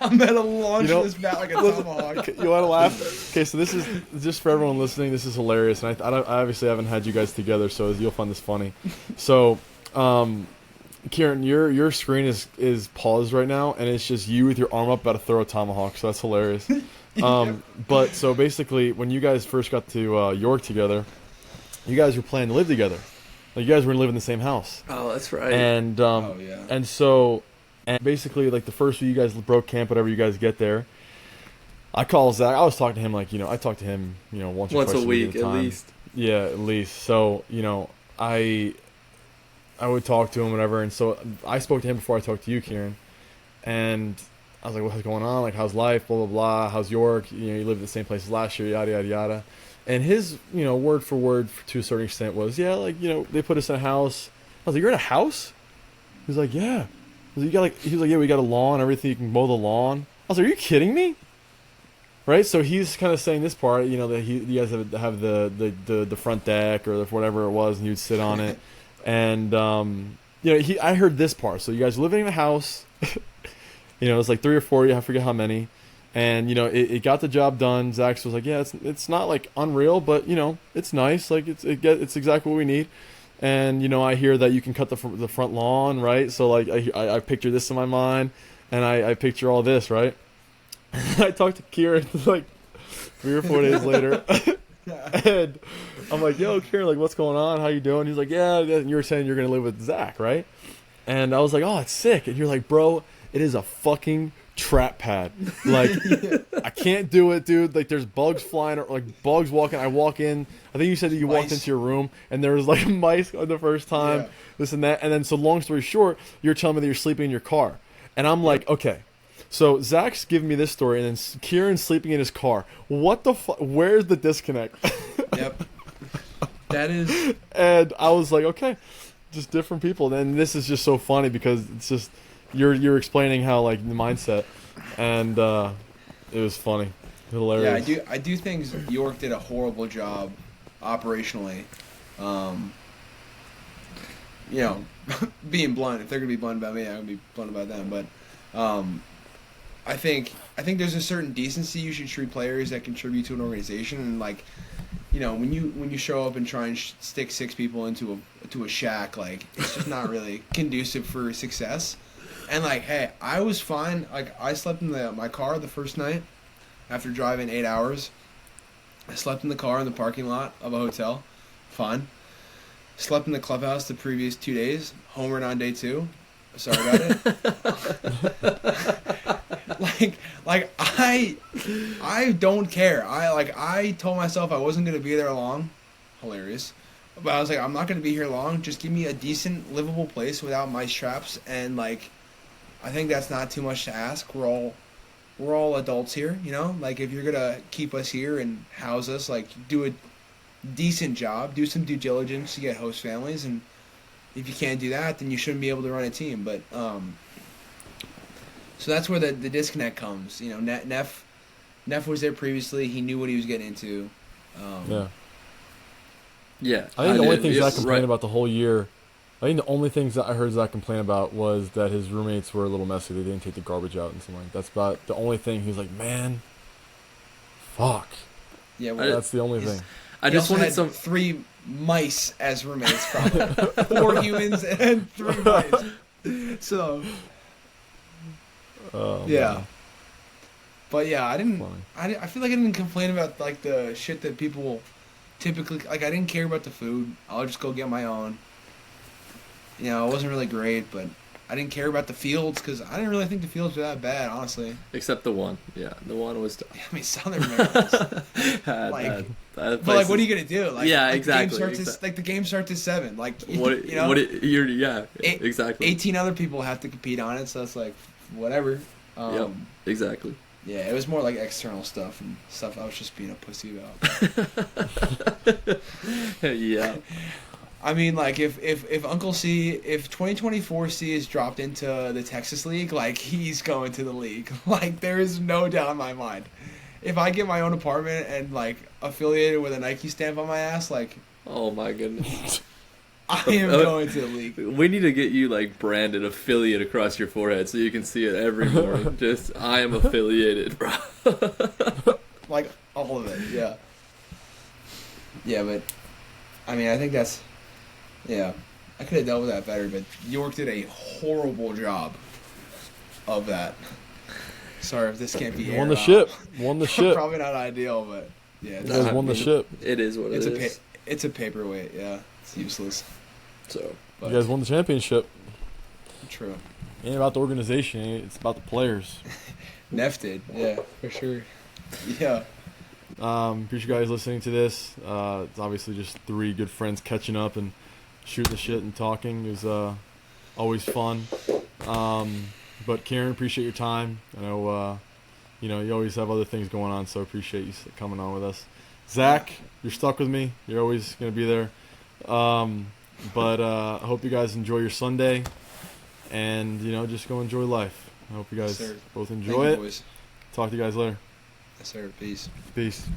I'm gonna launch this bat like a tomahawk. You want to laugh? Okay, so this is just for everyone listening. This is hilarious, and I obviously haven't had you guys together, so you'll find this funny. So, Ciaran, your screen is paused right now, and it's just you with your arm up about to throw a tomahawk. So that's hilarious. But so basically, when you guys first got to York together, you guys were planning to live together. Like you guys were living in the same house. Oh, that's right. And Oh, yeah. and basically like the first week you guys broke camp, whatever you guys get there, I call Zach. I was talking to him like I talk to him once or twice a week at at least. Yeah, at least. So I would talk to him whatever, and so I spoke to him before I talked to you, Ciaran, and I was like, what's going on? Like how's life? Blah blah blah. How's York? You lived in the same place as last year. Yada yada yada. And his, word for word to a certain extent was, yeah, like, they put us in a house. I was like, you're in a house? He was like, yeah. He was like, yeah, we got a lawn, everything. You can mow the lawn. I was like, are you kidding me? Right? So he's kind of saying this part, that you guys have the front deck or whatever it was, and you'd sit on it. And, I heard this part. So you guys living in a house. It's like 3 or 4, I forget how many. And it got the job done. Zach was like, yeah, it's not like unreal, but it's nice. Like it's exactly what we need. and I hear that you can cut the front lawn, right? So like I picture this in my mind, and I picture all this, right? I talked to Ciaran like 3 or 4 days later, and I'm like, "Yo, Ciaran, like, what's going on? How you doing?" He's like, "Yeah." And you were saying you're gonna live with Zach, right? And I was like, "Oh, it's sick." And you're like, "Bro, it is a fucking trap pad. Like, I can't do it, dude. Like, there's bugs flying, or like bugs walking. I walk in. I think you said that you walked into your room, and there was like mice on the first time, this and that. And then, so long story short, you're telling me that you're sleeping in your car, and I'm like, okay." So Zach's giving me this story, and then Ciaran's sleeping in his car. What the fuck? Where's the disconnect? Yep. That is. And I was like, okay, just different people. And this is just so funny because it's just you're explaining how like the mindset, and it was funny, hilarious. Yeah, I do think York did a horrible job operationally. Being blunt. If they're gonna be blunt about me, I'm gonna be blunt about them. But I think there's a certain decency you should treat players that contribute to an organization, and like, when you show up and try and stick 6 people into a shack, like, it's just not really conducive for success. And like, hey, I was fine. Like, I slept in my car the first night after driving 8 hours. I slept in the car in the parking lot of a hotel, fine. Slept in the clubhouse the previous 2 days. Homered on day 2. Sorry about it. I don't care. I told myself I wasn't gonna be there long. Hilarious. But I was like, I'm not gonna be here long. Just give me a decent, livable place without mice traps. And like, I think that's not too much to ask. We're all adults here, Like, if you're gonna keep us here and house us, like, do a decent job, do some due diligence to get host families, and if you can't do that, then you shouldn't be able to run a team. But so that's where the disconnect comes. Neff was there previously. He knew what he was getting into. Yeah. I think the only thing Zach complained about the whole year, I think the only things that I heard Zach complain about was that his roommates were a little messy. They didn't take the garbage out and something like that. That's about the only thing. He was like, man, fuck. Yeah, well, that's the only thing. I just wanted some 3 mice as roommates, probably 4 humans and 3 mice. So, yeah. Man. But yeah, I feel like I didn't complain about like the shit that people typically like. I didn't care about the food. I'll just go get my own. It wasn't really great, but I didn't care about the fields because I didn't really think the fields were that bad, honestly. Except the one. Yeah, the one was. I mean, Southern Maryland. But like, what are you gonna do? Like, exactly. The game starts at 7. Like, exactly. 18 other people have to compete on it, so it's like, whatever. Yep, exactly. Yeah, it was more like external stuff and stuff I was just being a pussy about. Yeah. I mean, like, if Uncle C, if 2024 C is dropped into the Texas League, like, he's going to the league. Like, there is no doubt in my mind. If I get my own apartment and, like, affiliated with a Nike stamp on my ass, like... Oh, my goodness. I am going to the league. We need to get you, like, branded affiliate across your forehead so you can see it every morning. Just, I am affiliated, bro. Like, all of it, yeah. Yeah, but, I mean, I think that's... Yeah, I could have dealt with that better, but York did a horrible job of that. Sorry if this can't be aired. Won the ship. Probably not ideal, but yeah. You guys won the ship. It is what it is. It's a paperweight, yeah. It's useless. So you guys won the championship. True. It ain't about the organization, it's about the players. Neff did, yeah, for sure. Yeah. Appreciate you guys listening to this. It's obviously just 3 good friends catching up and shooting the shit and talking. It was always fun. But Ciaran, appreciate your time. I know you always have other things going on, so appreciate you coming on with us. Zach, you're stuck with me. You're always gonna be there. But I hope you guys enjoy your Sunday, and just go enjoy life. I hope you guys both enjoy it. Boys. Talk to you guys later. Yes, sir. Peace. Peace.